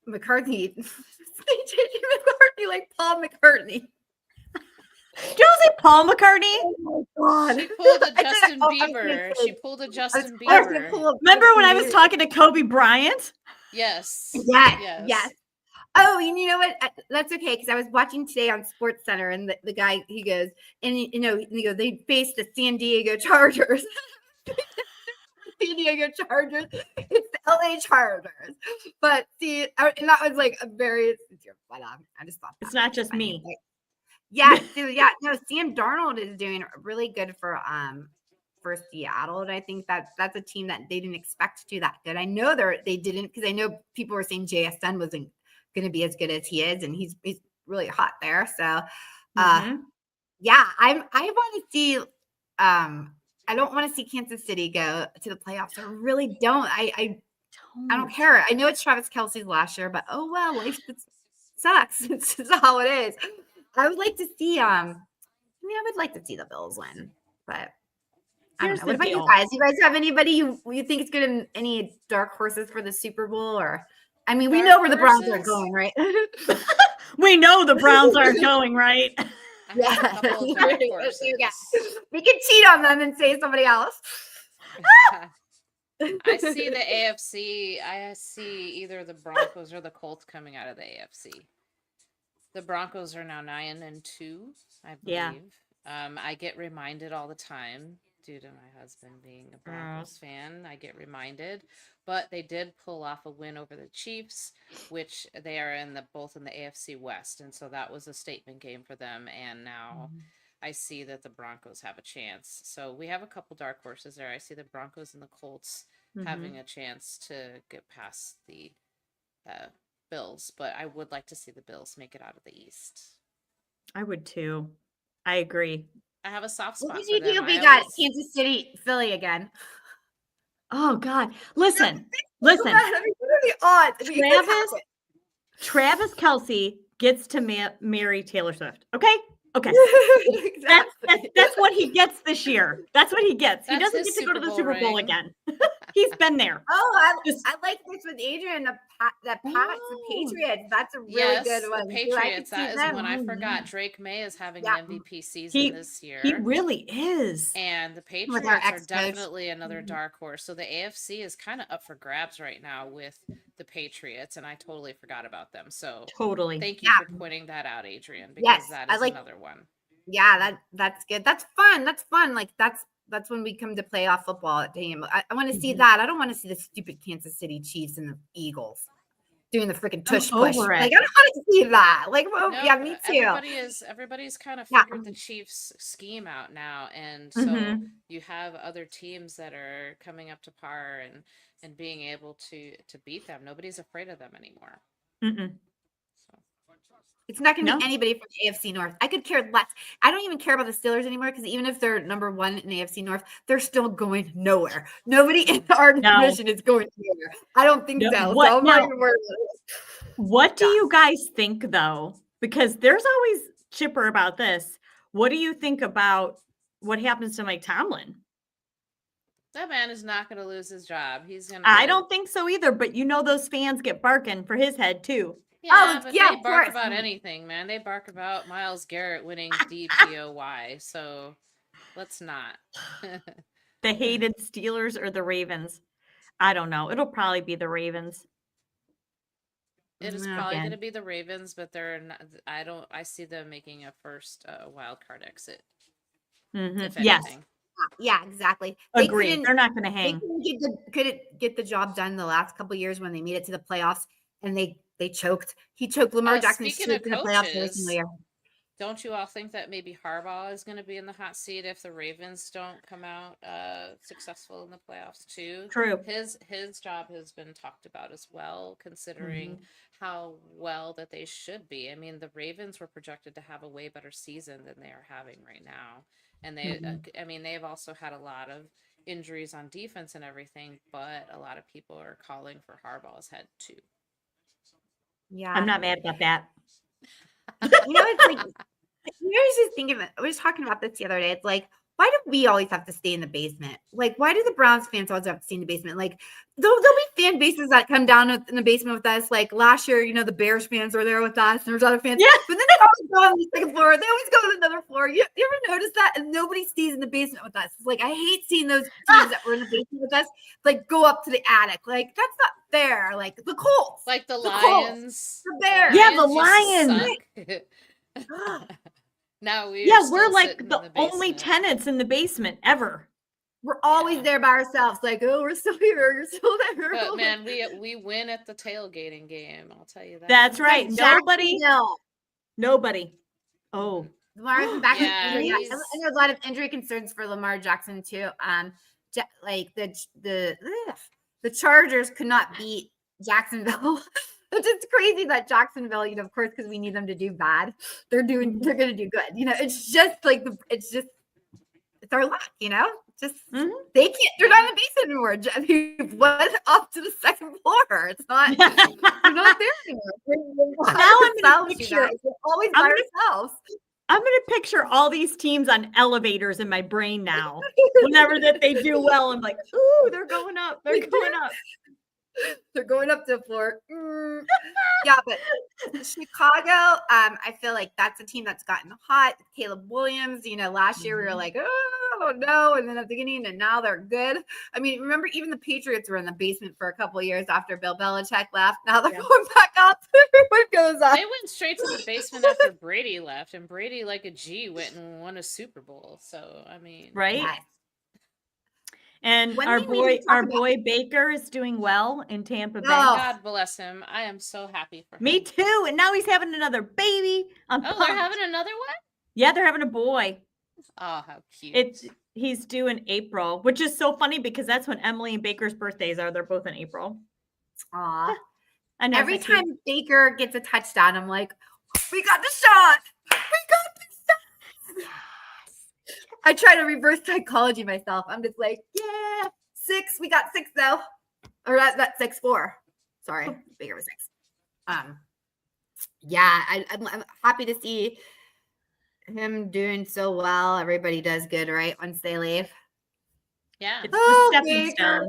[SPEAKER 3] McCarthy. JJ McCarthy, like Paul McCartney.
[SPEAKER 1] did you say Paul McCartney?
[SPEAKER 3] Oh my God.
[SPEAKER 5] She pulled a
[SPEAKER 3] I said,
[SPEAKER 5] Justin
[SPEAKER 3] oh, I was
[SPEAKER 5] Bieber.
[SPEAKER 3] gonna
[SPEAKER 5] She
[SPEAKER 3] say-
[SPEAKER 5] pulled a
[SPEAKER 3] I was
[SPEAKER 5] Justin
[SPEAKER 3] gonna
[SPEAKER 5] Bieber.
[SPEAKER 3] pull a
[SPEAKER 1] Remember when I was
[SPEAKER 3] Justin
[SPEAKER 1] talking to Kobe Bryant?
[SPEAKER 5] Yes.
[SPEAKER 3] Yes, yes. Oh, and you know what? That's okay because I was watching today on Sports Center, and the guy he goes, and you know, they faced the San Diego Chargers. San Diego Chargers. It's the LA Chargers. But see, and that was like a very. But I just thought
[SPEAKER 1] It's
[SPEAKER 3] that
[SPEAKER 1] not
[SPEAKER 3] was
[SPEAKER 1] just
[SPEAKER 3] funny.
[SPEAKER 1] me.
[SPEAKER 3] Like, yeah, dude, yeah. No, Sam Darnold is doing really good for Seattle, and I think that's a team that they didn't expect to do that good. I know they didn't because I know people were saying JSN wasn't going to be as good as he is, and he's really hot there. So, yeah, I want to see. I don't want to see Kansas City go to the playoffs. I really don't. I don't care. I know it's Travis Kelce's last year, but oh well, life sucks. It's just how it is. I would like to see. I would like to see the Bills win, but I don't know. What about you guys? You guys have anybody you think is good in any dark horses for the Super Bowl? Or, I mean, we know where the Browns are going, right?
[SPEAKER 1] We know the Browns aren't going, right?
[SPEAKER 3] Yeah.
[SPEAKER 5] A couple of dark horses.
[SPEAKER 3] We can cheat on them and say somebody else.
[SPEAKER 5] I see the AFC. I see either the Broncos or the Colts coming out of the AFC. The Broncos are now 9-2, I believe.
[SPEAKER 1] Yeah.
[SPEAKER 5] I get reminded all the time due to my husband being a Broncos fan. I get reminded, but they did pull off a win over the Chiefs, which they are both in the AFC West, and so that was a statement game for them. And now I see that the Broncos have a chance. So we have a couple dark horses there. I see the Broncos and the Colts having a chance to get past the Bills, but I would like to see the Bills make it out of the East.
[SPEAKER 1] I would too. I agree.
[SPEAKER 5] I have a soft spot.
[SPEAKER 3] What did you
[SPEAKER 5] for
[SPEAKER 3] do?
[SPEAKER 5] them.
[SPEAKER 3] We
[SPEAKER 5] I
[SPEAKER 3] got
[SPEAKER 5] always-
[SPEAKER 3] Kansas City, Philly again.
[SPEAKER 1] Oh God. Listen.
[SPEAKER 3] I mean, what are the odds? I mean,
[SPEAKER 1] Travis Kelce gets to marry Taylor Swift. Okay. Okay.
[SPEAKER 3] Exactly.
[SPEAKER 1] That's what he gets this year. That's what he gets. He
[SPEAKER 5] That's
[SPEAKER 1] doesn't
[SPEAKER 5] his
[SPEAKER 1] get to go to the
[SPEAKER 5] Super
[SPEAKER 1] Super
[SPEAKER 5] Bowl
[SPEAKER 1] Bowl
[SPEAKER 5] ring.
[SPEAKER 1] again. He's been there.
[SPEAKER 3] Oh,
[SPEAKER 1] Just-
[SPEAKER 3] I like this with Adrian. The Patriots. That's a really
[SPEAKER 5] Yes,
[SPEAKER 3] good one.
[SPEAKER 5] the
[SPEAKER 3] too. I could
[SPEAKER 5] Patriots.
[SPEAKER 3] see
[SPEAKER 5] That is
[SPEAKER 3] them.
[SPEAKER 5] when I
[SPEAKER 1] Oh,
[SPEAKER 5] forgot.
[SPEAKER 1] yeah.
[SPEAKER 5] Drake May is having
[SPEAKER 3] Yeah.
[SPEAKER 5] an MVP season this year.
[SPEAKER 1] He really is.
[SPEAKER 5] And the
[SPEAKER 3] With
[SPEAKER 5] Patriots
[SPEAKER 3] our
[SPEAKER 5] are
[SPEAKER 3] ex-coach.
[SPEAKER 5] definitely another dark horse. So the AFC is kind of up for grabs right now with the Patriots, and I totally forgot about them. So
[SPEAKER 1] Totally.
[SPEAKER 5] thank you for pointing that out, Adrian, because
[SPEAKER 3] Yes,
[SPEAKER 5] that
[SPEAKER 3] I
[SPEAKER 5] is
[SPEAKER 3] like-
[SPEAKER 5] another one.
[SPEAKER 3] Yeah, that's good. That's fun. That's fun. Like that's when we come to playoff football team. I want to see that. I don't want to see the stupid Kansas City Chiefs and the Eagles doing the freaking tush push.
[SPEAKER 1] over it.
[SPEAKER 3] Like I don't want to see that. Like, well,
[SPEAKER 5] No,
[SPEAKER 3] yeah, me too.
[SPEAKER 5] Everybody's kind of
[SPEAKER 3] Yeah.
[SPEAKER 5] figured the Chiefs scheme out now, and so
[SPEAKER 1] Mhm.
[SPEAKER 5] you have other teams that are coming up to par and being able to beat them. Nobody's afraid of them anymore.
[SPEAKER 1] Mm-mm.
[SPEAKER 5] So.
[SPEAKER 3] It's not going to
[SPEAKER 1] No.
[SPEAKER 3] be anybody from the AFC North. I could care less. I don't even care about the Steelers anymore because even if they're number one in the AFC North, they're still going nowhere. Nobody in our division is going anywhere. I don't think
[SPEAKER 1] No,
[SPEAKER 3] so.
[SPEAKER 1] what?
[SPEAKER 3] So I'm not
[SPEAKER 1] No.
[SPEAKER 3] even worried about it.
[SPEAKER 1] What do
[SPEAKER 3] Yeah.
[SPEAKER 1] you guys think, though? Because there's always chipper about this. What do you think about what happens to Mike Tomlin?
[SPEAKER 5] That man is not going to lose his job. He's going
[SPEAKER 1] I
[SPEAKER 5] to.
[SPEAKER 1] don't think so either, but those fans get barking for his head too.
[SPEAKER 5] Yeah, but
[SPEAKER 3] yeah,
[SPEAKER 5] they
[SPEAKER 3] of
[SPEAKER 5] bark
[SPEAKER 3] course.
[SPEAKER 5] about anything, man. They bark about Myles Garrett winning DPOY. So let's not.
[SPEAKER 1] The hated Steelers or the Ravens? I don't know. It'll probably be the Ravens.
[SPEAKER 5] It is
[SPEAKER 3] Yeah.
[SPEAKER 5] probably going to
[SPEAKER 1] Again.
[SPEAKER 5] be the Ravens, but they're not. I see them making a first wild card exit. If
[SPEAKER 1] Yes,
[SPEAKER 5] anything.
[SPEAKER 3] Yeah, exactly.
[SPEAKER 1] agreed. They're not going to
[SPEAKER 3] They
[SPEAKER 1] hang.
[SPEAKER 3] couldn't get the job done the last couple of years when they made it to the playoffs and they choked. He choked. Lamar Jackson
[SPEAKER 5] Speaking of
[SPEAKER 3] choked in the playoffs every
[SPEAKER 5] coaches,
[SPEAKER 3] single year.
[SPEAKER 5] don't you all think that maybe Harbaugh is going to be in the hot seat if the Ravens don't come out successful in the playoffs too?
[SPEAKER 1] True.
[SPEAKER 5] His job has been talked about as well, considering how well that they should be. I mean, the Ravens were projected to have a way better season than they are having right now, and they, I mean, they've also had a lot of injuries on defense and everything, but a lot of people are calling for Harbaugh's head too.
[SPEAKER 3] Yeah.
[SPEAKER 1] I'm not mad about that.
[SPEAKER 3] It's like, I was just thinking, I was talking about this the other day. It's like, why do we always have to stay in the basement? Like, why do the Browns fans always have to stay in the basement? Like, there'll be fan bases that come down in the basement with us. Like last year, the Bears fans were there with us, and there's other fans.
[SPEAKER 1] Yeah.
[SPEAKER 3] But then they always go on the second floor. They always go to another floor. You ever notice that? And nobody stays in the basement with us. It's like, I hate seeing those teams that were in the basement with us, like, go up to the attic. Like, that's not fair. Like, the Colts.
[SPEAKER 5] Like the
[SPEAKER 3] Colts,
[SPEAKER 5] Lions.
[SPEAKER 3] the Bears.
[SPEAKER 1] Yeah, the
[SPEAKER 5] Lions
[SPEAKER 1] Lions.
[SPEAKER 5] used to suck. Now
[SPEAKER 1] We're like the only tenants in the basement ever.
[SPEAKER 3] We're always there by ourselves. Like, oh, we're still here. You're still there.
[SPEAKER 5] But man, we win at the tailgating game. I'll tell you that.
[SPEAKER 1] That's right. Nobody.
[SPEAKER 3] Nobody.
[SPEAKER 1] Oh.
[SPEAKER 3] Lamar's back with injury.
[SPEAKER 5] he's-
[SPEAKER 3] And there's a lot of injury concerns for Lamar Jackson too. Like the Chargers could not beat Jacksonville. It's just crazy that Jacksonville, of course, because we need them to do bad. They're going to do good. It's just like it's our luck. Just they can't. They're not in the basement anymore. He went up to the second floor. It's not. They're not there anymore.
[SPEAKER 1] Now I'm going to picture.
[SPEAKER 3] We're always by ourselves.
[SPEAKER 1] I'm going to picture all these teams on elevators in my brain now. Whenever that they do well, I'm like, ooh, they're going up. They're going up.
[SPEAKER 3] They're going up to the floor. Yeah, but Chicago, I feel like that's a team that's gotten hot. Caleb Williams, last year we were like, oh no, and then at the beginning, and now they're good. I mean, remember, even the Patriots were in the basement for a couple of years after Bill Belichick left. Now they're going back up. Everyone goes up.
[SPEAKER 5] They went straight to the basement after Brady left, and Brady, like a G, went and won a Super Bowl. So I mean,
[SPEAKER 1] right?
[SPEAKER 3] Yes.
[SPEAKER 1] And our boy Baker is doing well in Tampa Bay.
[SPEAKER 5] God bless him. I am so happy for him.
[SPEAKER 1] Me too. And now he's having another baby.
[SPEAKER 5] They're having another one?
[SPEAKER 1] Yeah, they're having a boy.
[SPEAKER 5] Oh, how cute.
[SPEAKER 1] He's due in April, which is so funny because that's when Emily and Baker's birthdays are. They're both in April.
[SPEAKER 3] Aw.
[SPEAKER 1] And
[SPEAKER 3] every time Baker gets a touchdown, I'm like, we got the shot. We got the shot. I try to reverse psychology myself. I'm just like, yeah, 6. We got 6 though. Or that's 6-4. Sorry, Baker was 6. Yeah, I'm happy to see him doing so well. Everybody does good, right? Once they leave.
[SPEAKER 5] Yeah.
[SPEAKER 1] It's the stepping
[SPEAKER 3] Baker.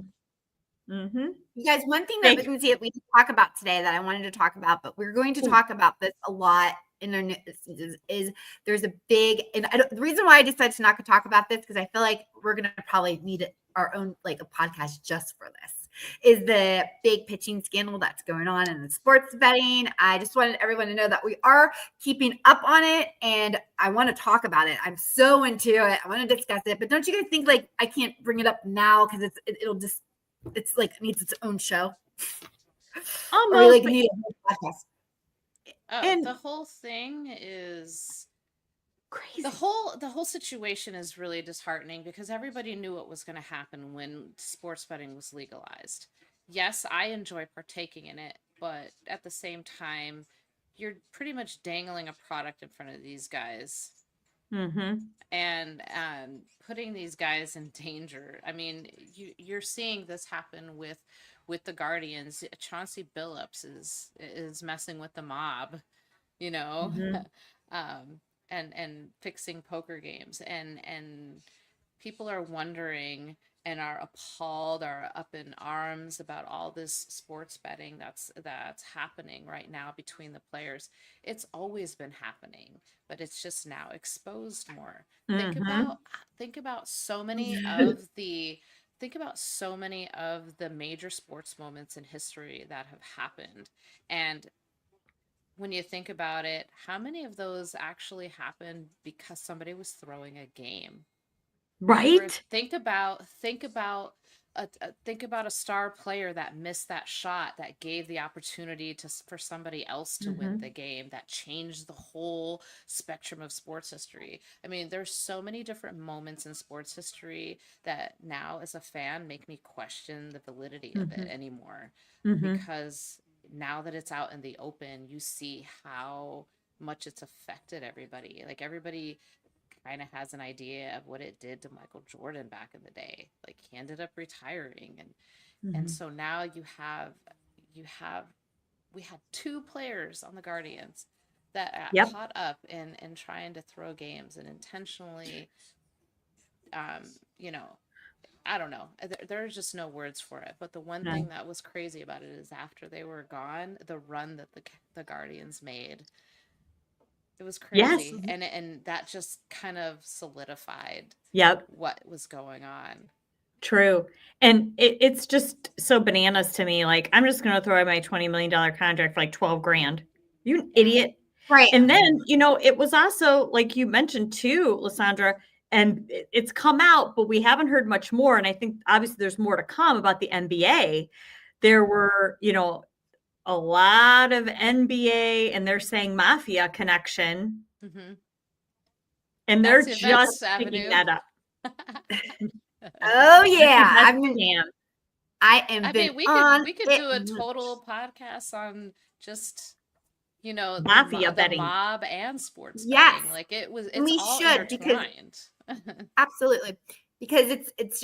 [SPEAKER 1] stone.
[SPEAKER 3] You guys, one thing that we can see that we didn't talk about today that I wanted to talk about, but we're going to talk about this a lot in our is there's a big, and the reason why I decided to not talk about this, because I feel like we're going to probably need our own, like, a podcast just for this, is the big pitching scandal that's going on in the sports betting. I just wanted everyone to know that we are keeping up on it, and I want to talk about it. I'm so into it. I want to discuss it, but don't you guys think, like, I can't bring it up now because it's like, it needs its own show.
[SPEAKER 1] Almost,
[SPEAKER 3] or we, like, need a whole podcast.
[SPEAKER 5] And the whole thing is
[SPEAKER 1] crazy.
[SPEAKER 5] The whole situation is really disheartening because everybody knew what was going to happen when sports betting was legalized. Yes, I enjoy partaking in it, but at the same time, you're pretty much dangling a product in front of these guys. And putting these guys in danger. I mean, you're seeing this happen with with the Guardians, Chauncey Billups is messing with the mob, you know,
[SPEAKER 1] Mhm.
[SPEAKER 5] and fixing poker games, and people are wondering and are appalled, are up in arms about all this sports betting that's happening right now between the players. It's always been happening, but it's just now exposed more. Think
[SPEAKER 1] Mhm.
[SPEAKER 5] about think about so many of the think about so many of the major sports moments in history that have happened. And when you think about it, how many of those actually happened because somebody was throwing a game? Or
[SPEAKER 1] Right?
[SPEAKER 5] think about a star player that missed that shot that gave the opportunity for somebody else to win the
[SPEAKER 1] Mhm.
[SPEAKER 5] game, that changed the whole spectrum of sports history. I mean, there's so many different moments in sports history that now as a fan make me question the validity of it
[SPEAKER 1] Mhm.
[SPEAKER 5] anymore,
[SPEAKER 1] Mhm.
[SPEAKER 5] because now that it's out in the open, you see how much it's affected everybody. Like, everybody kind of has an idea of what it did to Michael Jordan back in the day. Like, he ended up retiring, and
[SPEAKER 1] Mhm.
[SPEAKER 5] so now you have we had two players on the Guardians that got
[SPEAKER 1] Yep.
[SPEAKER 5] caught up in trying to throw games and intentionally, um you know I don't know. There's just no words for it. But the one thing
[SPEAKER 1] No.
[SPEAKER 5] that was crazy about it is after they were gone, the run that the Guardians made, it was
[SPEAKER 1] Yes.
[SPEAKER 5] crazy, and that just kind of solidified
[SPEAKER 1] Yep.
[SPEAKER 5] what was going on.
[SPEAKER 1] True. And it's just so bananas to me. Like, I'm just going to throw out my $20 million contract for like 12 grand. You an
[SPEAKER 5] Yeah.
[SPEAKER 1] idiot.
[SPEAKER 3] Right.
[SPEAKER 1] And then, it was also like you mentioned too, Lysandra, and it's come out, but we haven't heard much more. And I think obviously there's more to come about the NBA. There were, a lot of NBA and they're saying mafia connection,
[SPEAKER 5] Hmm.
[SPEAKER 1] and they're
[SPEAKER 5] That's
[SPEAKER 1] just
[SPEAKER 5] Yvette's
[SPEAKER 1] picking
[SPEAKER 5] avenue.
[SPEAKER 1] that up.
[SPEAKER 3] Oh
[SPEAKER 1] That's the
[SPEAKER 3] yeah.
[SPEAKER 1] best scam.
[SPEAKER 3] I am
[SPEAKER 5] I
[SPEAKER 3] been
[SPEAKER 5] mean, we could
[SPEAKER 3] on
[SPEAKER 5] we could
[SPEAKER 3] it.
[SPEAKER 5] do a total podcast on just,
[SPEAKER 1] Mafia
[SPEAKER 5] the
[SPEAKER 1] betting.
[SPEAKER 5] mob and sports
[SPEAKER 3] Yes,
[SPEAKER 5] betting. Like,
[SPEAKER 3] and
[SPEAKER 5] it's
[SPEAKER 3] we
[SPEAKER 5] all
[SPEAKER 3] should, because
[SPEAKER 5] intertwined.
[SPEAKER 3] absolutely, because it's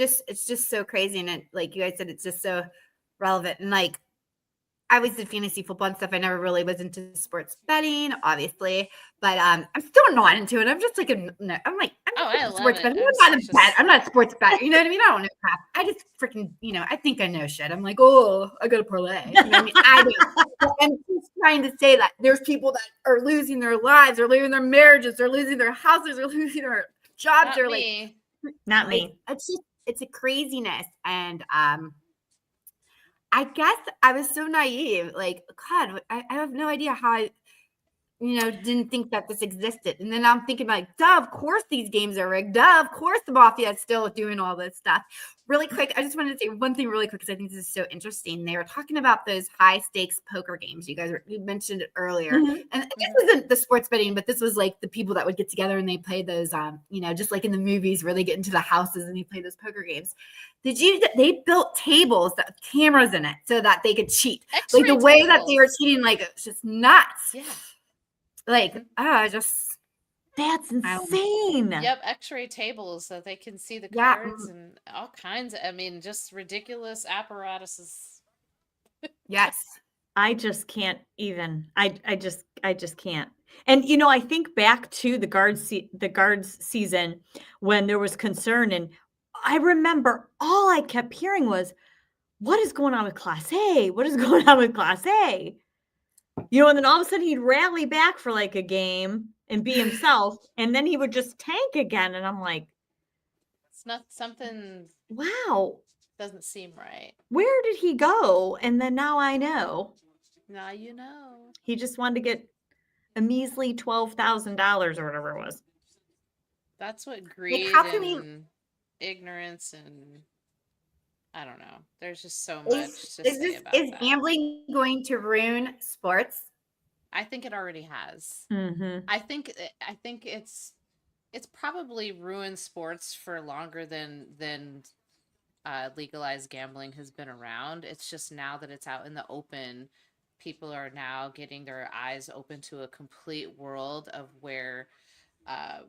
[SPEAKER 3] just so crazy, and like you guys said, it's just so relevant. And like, I always did fantasy football and stuff. I never really was into sports betting, obviously, but I'm still not into it. I'm just like, no, I'm
[SPEAKER 5] Oh, I
[SPEAKER 3] not a
[SPEAKER 5] love
[SPEAKER 3] sports
[SPEAKER 5] it.
[SPEAKER 3] betting.
[SPEAKER 5] I'm
[SPEAKER 3] I'm not a
[SPEAKER 5] such a
[SPEAKER 3] bet. I'm not a sports bet. You know what I mean? I don't know crap. I just freaking, I think I know shit. I'm like, oh, I got a parlay. You know what I mean? I do. But I'm just trying to say that there's people that are losing their lives, they're losing their marriages, they're losing their houses, they're losing their jobs.
[SPEAKER 5] Not
[SPEAKER 3] They're like,
[SPEAKER 5] me.
[SPEAKER 1] Not me.
[SPEAKER 3] it's a craziness. And I guess I was so naive. Like, God, I have no idea how I, didn't think that this existed. And then I'm thinking, like, duh, of course these games are rigged. Duh, of course the mafia is still doing all this stuff. Really quick, I just wanted to say one thing really quick because I think this is so interesting. They were talking about those high stakes poker games. You mentioned it earlier.
[SPEAKER 1] Mhm.
[SPEAKER 3] And this isn't the sports betting, but this was like the people that would get together and they play those, just like in the movies where they get into the houses and they play those poker games. They built tables that with cameras in it so that they could cheat. Like
[SPEAKER 5] X-ray
[SPEAKER 3] the way that they were
[SPEAKER 5] tables.
[SPEAKER 3] cheating, like it's just nuts.
[SPEAKER 5] Yeah.
[SPEAKER 3] Like,
[SPEAKER 5] Mhm.
[SPEAKER 1] That's
[SPEAKER 3] I don't know.
[SPEAKER 1] insane.
[SPEAKER 5] Yep, X-ray tables so they can see the
[SPEAKER 3] Yeah,
[SPEAKER 5] cards and all kinds of, I mean, just ridiculous apparatuses.
[SPEAKER 3] yes.
[SPEAKER 1] I just can't even. I just can't. And I think back to the guards season when there was concern, and I remember all I kept hearing was, "What is going on with Class A? What is going on with Class A?" And then all of a sudden he'd rally back for like a game and be himself, and then he would just tank again, and I'm like,
[SPEAKER 5] It's not something
[SPEAKER 1] "Wow,
[SPEAKER 5] doesn't seem right.
[SPEAKER 1] where did he go?" And then now I know
[SPEAKER 5] Now you know.
[SPEAKER 1] he just wanted to get a measly $12,000 or whatever it was.
[SPEAKER 5] That's what
[SPEAKER 3] Like,
[SPEAKER 5] greed
[SPEAKER 3] how can we?
[SPEAKER 5] and ignorance and I don't know. There's just so
[SPEAKER 3] Is
[SPEAKER 5] much to
[SPEAKER 3] is
[SPEAKER 5] say
[SPEAKER 3] this
[SPEAKER 5] about
[SPEAKER 3] is
[SPEAKER 5] that.
[SPEAKER 3] gambling going to ruin sports?
[SPEAKER 5] I think it already has.
[SPEAKER 1] Mhm.
[SPEAKER 5] I think it's probably ruined sports for longer than legalized gambling has been around. It's just now that it's out in the open, people are now getting their eyes open to a complete world of where uh,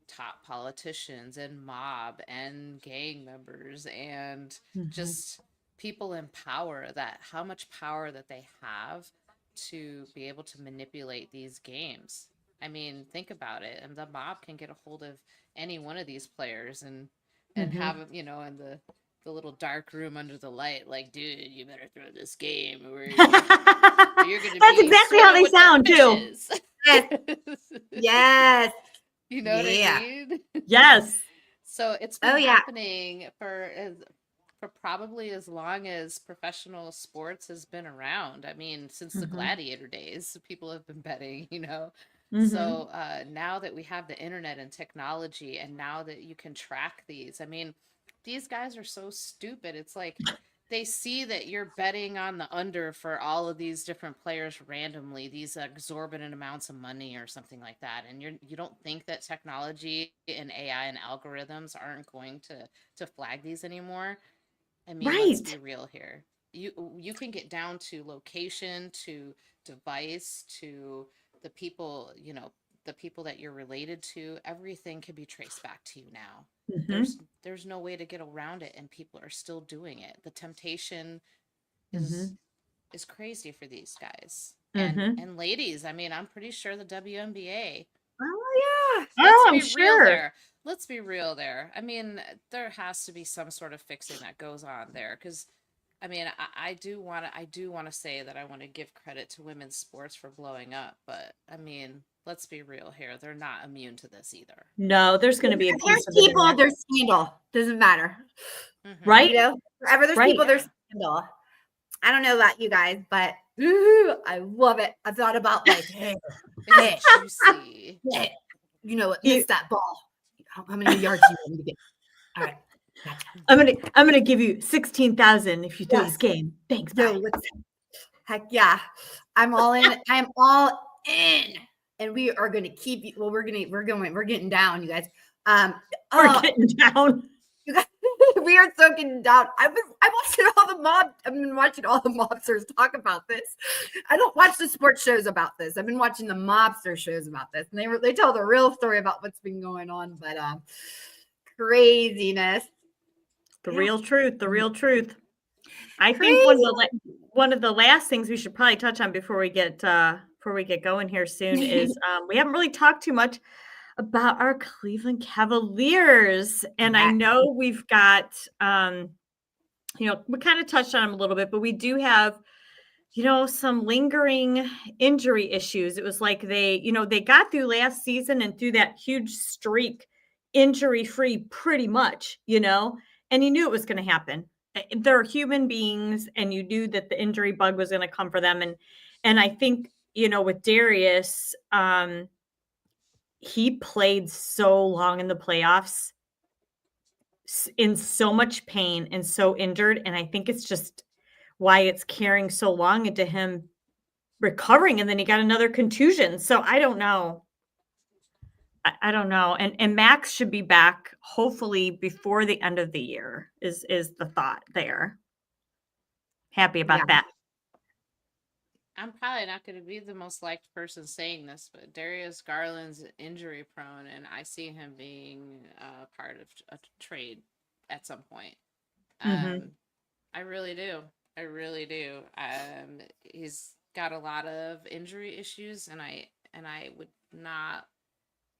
[SPEAKER 5] top politicians and mob and gang members and
[SPEAKER 1] Mhm.
[SPEAKER 5] just people in power, that how much power that they have to be able to manipulate these games. I mean, think about it. And the mob can get a hold of any one of these players and have them, in the little dark room under the light, like, dude, you better throw this game or you're gonna
[SPEAKER 1] That's
[SPEAKER 5] be
[SPEAKER 1] exactly how
[SPEAKER 5] swimming
[SPEAKER 1] they
[SPEAKER 5] with the
[SPEAKER 1] sound too.
[SPEAKER 3] Yes.
[SPEAKER 5] fishes.
[SPEAKER 3] Yes.
[SPEAKER 5] You know what I
[SPEAKER 3] Yeah.
[SPEAKER 5] mean?
[SPEAKER 1] Yes.
[SPEAKER 5] So it's
[SPEAKER 3] Oh,
[SPEAKER 5] been
[SPEAKER 3] yeah.
[SPEAKER 5] happening for probably as long as professional sports has been around. I mean, since the gladiator days, people have been betting, So now that we have the internet and technology, and now that you can track these, I mean, these guys are so stupid. It's like they see that you're betting on the under for all of these different players randomly, these exorbitant amounts of money or something like that, and you don't think that technology and AI and algorithms aren't going to flag these anymore. I mean, let's be
[SPEAKER 1] Right.
[SPEAKER 5] real here. You can get down to location, to device, to the people, the people that you're related to. Everything can be traced back to you now. There's no way to get around it, and people are still doing it. The temptation is is crazy for these guys. And ladies, I mean, I'm pretty sure the WNBA.
[SPEAKER 3] Oh, yeah.
[SPEAKER 5] Let's
[SPEAKER 1] I'm
[SPEAKER 5] be real
[SPEAKER 1] sure.
[SPEAKER 5] there. Let's be real there. I mean, there has to be some sort of fixing that goes on there, because I mean, I do want to say that I want to give credit to women's sports for blowing up, but I mean, let's be real here. They're not immune to this either.
[SPEAKER 1] No, there's going to be a
[SPEAKER 3] There's
[SPEAKER 1] piece of it in
[SPEAKER 3] people,
[SPEAKER 1] there.
[SPEAKER 3] there's scandal. Doesn't matter.
[SPEAKER 1] Right?
[SPEAKER 3] Wherever there's
[SPEAKER 1] Right.
[SPEAKER 3] people, there's scandal. I don't know about you guys, but I love it. I thought about like, hey,
[SPEAKER 5] Juicy.
[SPEAKER 3] miss that ball. How many yards do you want me to get? All right. Gotcha.
[SPEAKER 1] I'm gonna give you 16,000 if you throw
[SPEAKER 3] Yes.
[SPEAKER 1] this game. Thanks.
[SPEAKER 3] No,
[SPEAKER 1] Bye.
[SPEAKER 3] heck yeah. I'm all in. I'm all in. And we are gonna keep you. Well, we're getting down, you guys.
[SPEAKER 1] We're getting down.
[SPEAKER 3] You guys, we are so getting down. I've been watching all the mobsters talk about this. I don't watch the sports shows about this. I've been watching the mobster shows about this, and they tell the real story about what's been going on. But craziness.
[SPEAKER 1] The real truth. The real truth. I
[SPEAKER 3] Crazy.
[SPEAKER 1] think one of the last things we should probably touch on before we get going here soon is we haven't really talked too much about our Cleveland Cavaliers. And I know we've got, we kind of touched on them a little bit, but we do have, some lingering injury issues. It was like they got through last season and through that huge streak injury-free pretty much, and you knew it was going to happen. They're human beings, and you knew that the injury bug was going to come for them. And I think, with Darius, he played so long in the playoffs in so much pain and so injured. And I think it's just why it's carrying so long into him recovering. And then he got another contusion. So I don't know. I don't know. And Max should be back hopefully before the end of the year is the thought there. Happy about that.
[SPEAKER 5] I'm probably not going to be the most liked person saying this, but Darius Garland's injury prone, and I see him being part of a trade at some point. I really do. I really do. He's got a lot of injury issues, and I would not.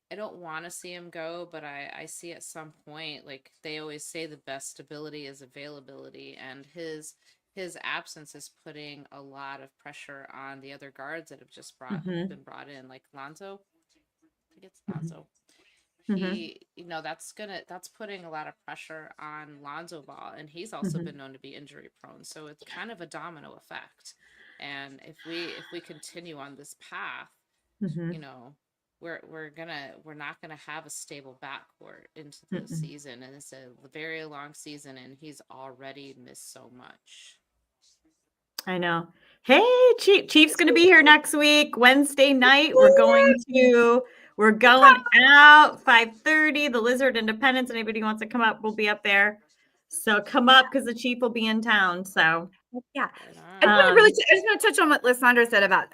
[SPEAKER 5] I don't want to see him go, but I see at some point, like they always say, the best stability is availability, and his absence is putting a lot of pressure on the other guards that have just been brought in, like Lonzo. I think it's Lonzo. He, that's putting a lot of pressure on Lonzo Ball, and he's also been known to be injury prone. So it's kind of a domino effect. And if we continue on this path, we're not gonna have a stable backcourt into the season, and it's a very long season, and he's already missed so much.
[SPEAKER 1] I know. Hey, Chief's going to be here next week, Wednesday night. We're going out 5:30. The Lizard Independence. Anybody who wants to come up, we'll be up there. So come up because the Chief will be in town. So
[SPEAKER 3] yeah, I just want to touch on what Lysandra said about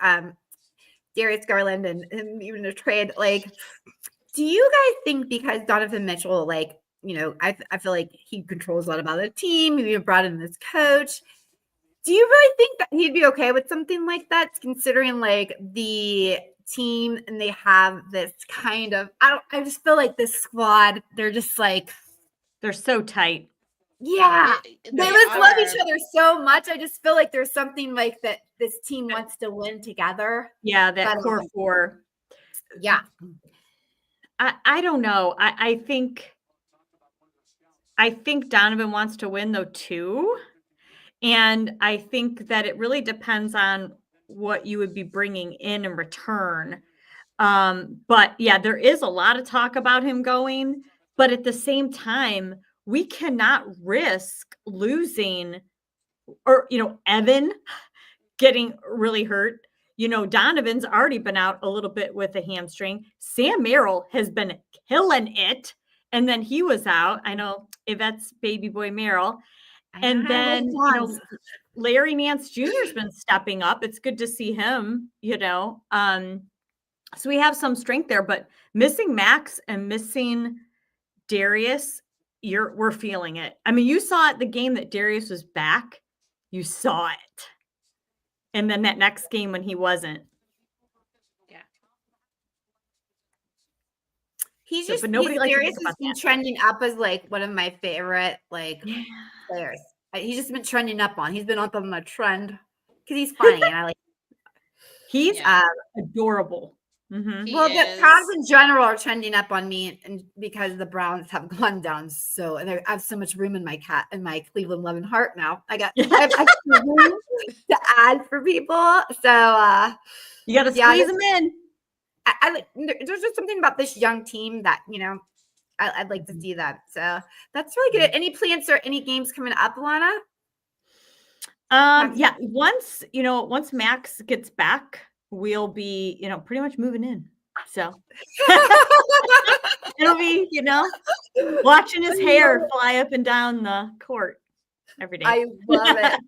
[SPEAKER 3] Darius Garland and even a trade. Like, do you guys think because Donovan Mitchell I feel like he controls a lot about the team. He even brought in this coach. Do you really think that he'd be okay with something like that, considering like the team and they have this kind of, I just feel like this squad, they're just like,
[SPEAKER 1] they're so tight.
[SPEAKER 3] Yeah. They just love each other so much. I just feel like there's something like that this team wants to win together.
[SPEAKER 1] Yeah, that core four.
[SPEAKER 3] Yeah.
[SPEAKER 1] I don't know. I think Donovan wants to win though too. And I think that it really depends on what you would be bringing in return. But yeah, there is a lot of talk about him going, but at the same time, we cannot risk losing or, Evan getting really hurt. Donovan's already been out a little bit with a hamstring. Sam Merrill has been killing it. And then he was out. I know Yvette's baby boy Merrill. And then, Larry Nance Jr.'s been stepping up. It's good to see him, So we have some strength there, but missing Max and missing Darius, we're feeling it. I mean, you saw it the game that Darius was back. You saw it. And then that next game when he wasn't.
[SPEAKER 5] Yeah.
[SPEAKER 3] He's just, Darius has been trending up as like one of my favorite players. He's just been trending up on. He's been up on the trend because he's funny and I like.
[SPEAKER 1] He's adorable. Mm-hmm.
[SPEAKER 3] Well, the Browns in general are trending up on me, and because the Browns have gone down and I have so much room in my Cleveland loving heart now. I have extra room to add for people, so
[SPEAKER 1] you got to squeeze them in.
[SPEAKER 3] There's just something about this young team that I'd like to see that. So that's really good. Any plans or any games coming up, Alana?
[SPEAKER 1] Yeah. Once Max gets back, we'll be, pretty much moving in. So it'll be, watching his hair fly up and down the court every day.
[SPEAKER 3] I love it.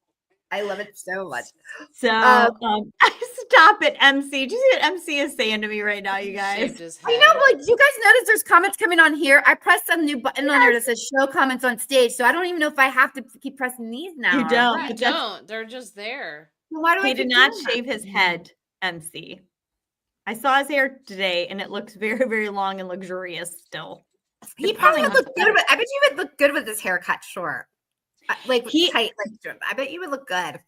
[SPEAKER 3] I love it so much.
[SPEAKER 1] So stop it, MC. Do you see what MC is saying to me right now, you guys?
[SPEAKER 3] I know, like, you guys notice there's comments coming on here. I pressed some new button on there that says show comments on stage. So I don't even know if I have to keep pressing these now.
[SPEAKER 1] You don't.
[SPEAKER 5] I don't. They're just there.
[SPEAKER 3] Well, why do
[SPEAKER 1] he did not shave his head, MC. I saw his hair today, and it looks very, very long and luxurious still.
[SPEAKER 3] He probably would look good. I bet you would look good with his hair cut short. Tight, I bet you would look good.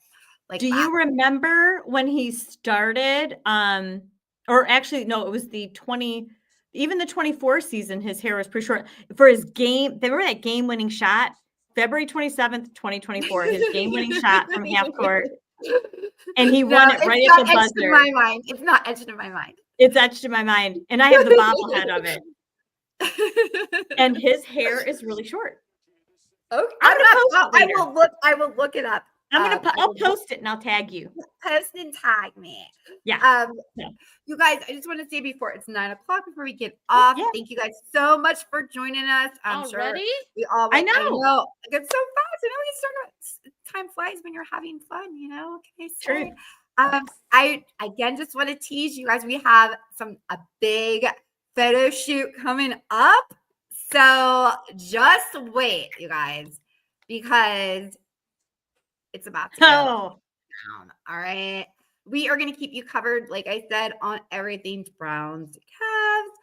[SPEAKER 1] Do you remember when he started? Or actually, no, it was the 24 season. His hair was pretty short for his game. Remember that game-winning shot, February 27th, 2024. His game-winning shot from half court, and he won it right at the buzzer.
[SPEAKER 3] In my mind, it's not etched in my mind.
[SPEAKER 1] It's etched in my mind, and I have the bobblehead of it. And his hair is really short.
[SPEAKER 3] Okay. I will look it up.
[SPEAKER 1] I'll post it and I'll tag you.
[SPEAKER 3] Post and tag me.
[SPEAKER 1] Yeah.
[SPEAKER 3] You guys, I just want to say before it's 9:00, before we get off, thank you guys so much for joining us. I'm sure we all.
[SPEAKER 1] I know.
[SPEAKER 3] It gets so fast. I know we start. Time flies when you're having fun. Okay. So,
[SPEAKER 1] true.
[SPEAKER 3] I again just want to tease you guys. We have a big photo shoot coming up. So just wait, you guys, because it's about to go down. All right. We are going to keep you covered, like I said, on everything Browns, Cavs,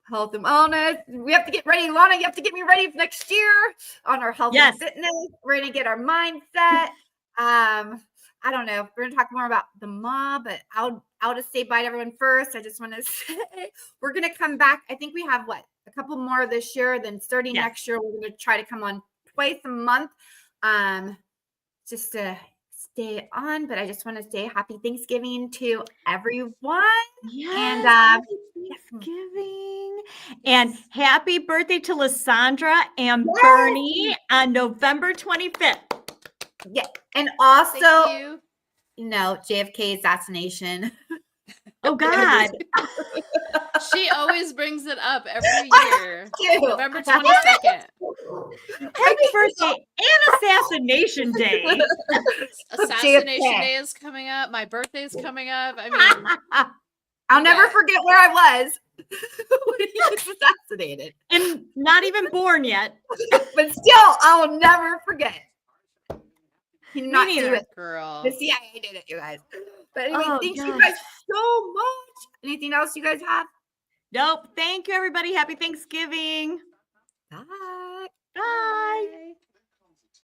[SPEAKER 3] health and wellness. We have to get ready. Lana, you have to get me ready for next year on our health and fitness. We're going to get our mindset. I don't know. We're going to talk more about the mob, but I'll just say bye to everyone first. I just want to say we're going to come back. I think we have a couple more this year. Then starting next year, we're going to try to come on twice a month, just to stay on. But I just want to say happy Thanksgiving to everyone.
[SPEAKER 1] Yes,
[SPEAKER 3] and
[SPEAKER 1] happy Thanksgiving and happy birthday to Lysandra and Bernie on November 25th.
[SPEAKER 3] Yeah, and also, JFK assassination.
[SPEAKER 1] Oh God.
[SPEAKER 5] She always brings it up every year. November 22nd.
[SPEAKER 1] Happy birthday and Assassination Day.
[SPEAKER 5] Assassination Day is coming up. My birthday's coming up. I mean,
[SPEAKER 3] I'll never forget where I was. when he was assassinated.
[SPEAKER 1] And not even born yet.
[SPEAKER 3] But still, I'll never forget. He did not do
[SPEAKER 1] neither.
[SPEAKER 3] it.
[SPEAKER 5] Girl.
[SPEAKER 3] The CIA did it, you guys. But anyway,
[SPEAKER 1] Oh,
[SPEAKER 3] thank you
[SPEAKER 1] gosh.
[SPEAKER 3] guys so much. Anything else you guys have?
[SPEAKER 1] Nope. Thank you, everybody. Happy Thanksgiving.
[SPEAKER 3] Bye.
[SPEAKER 1] Bye.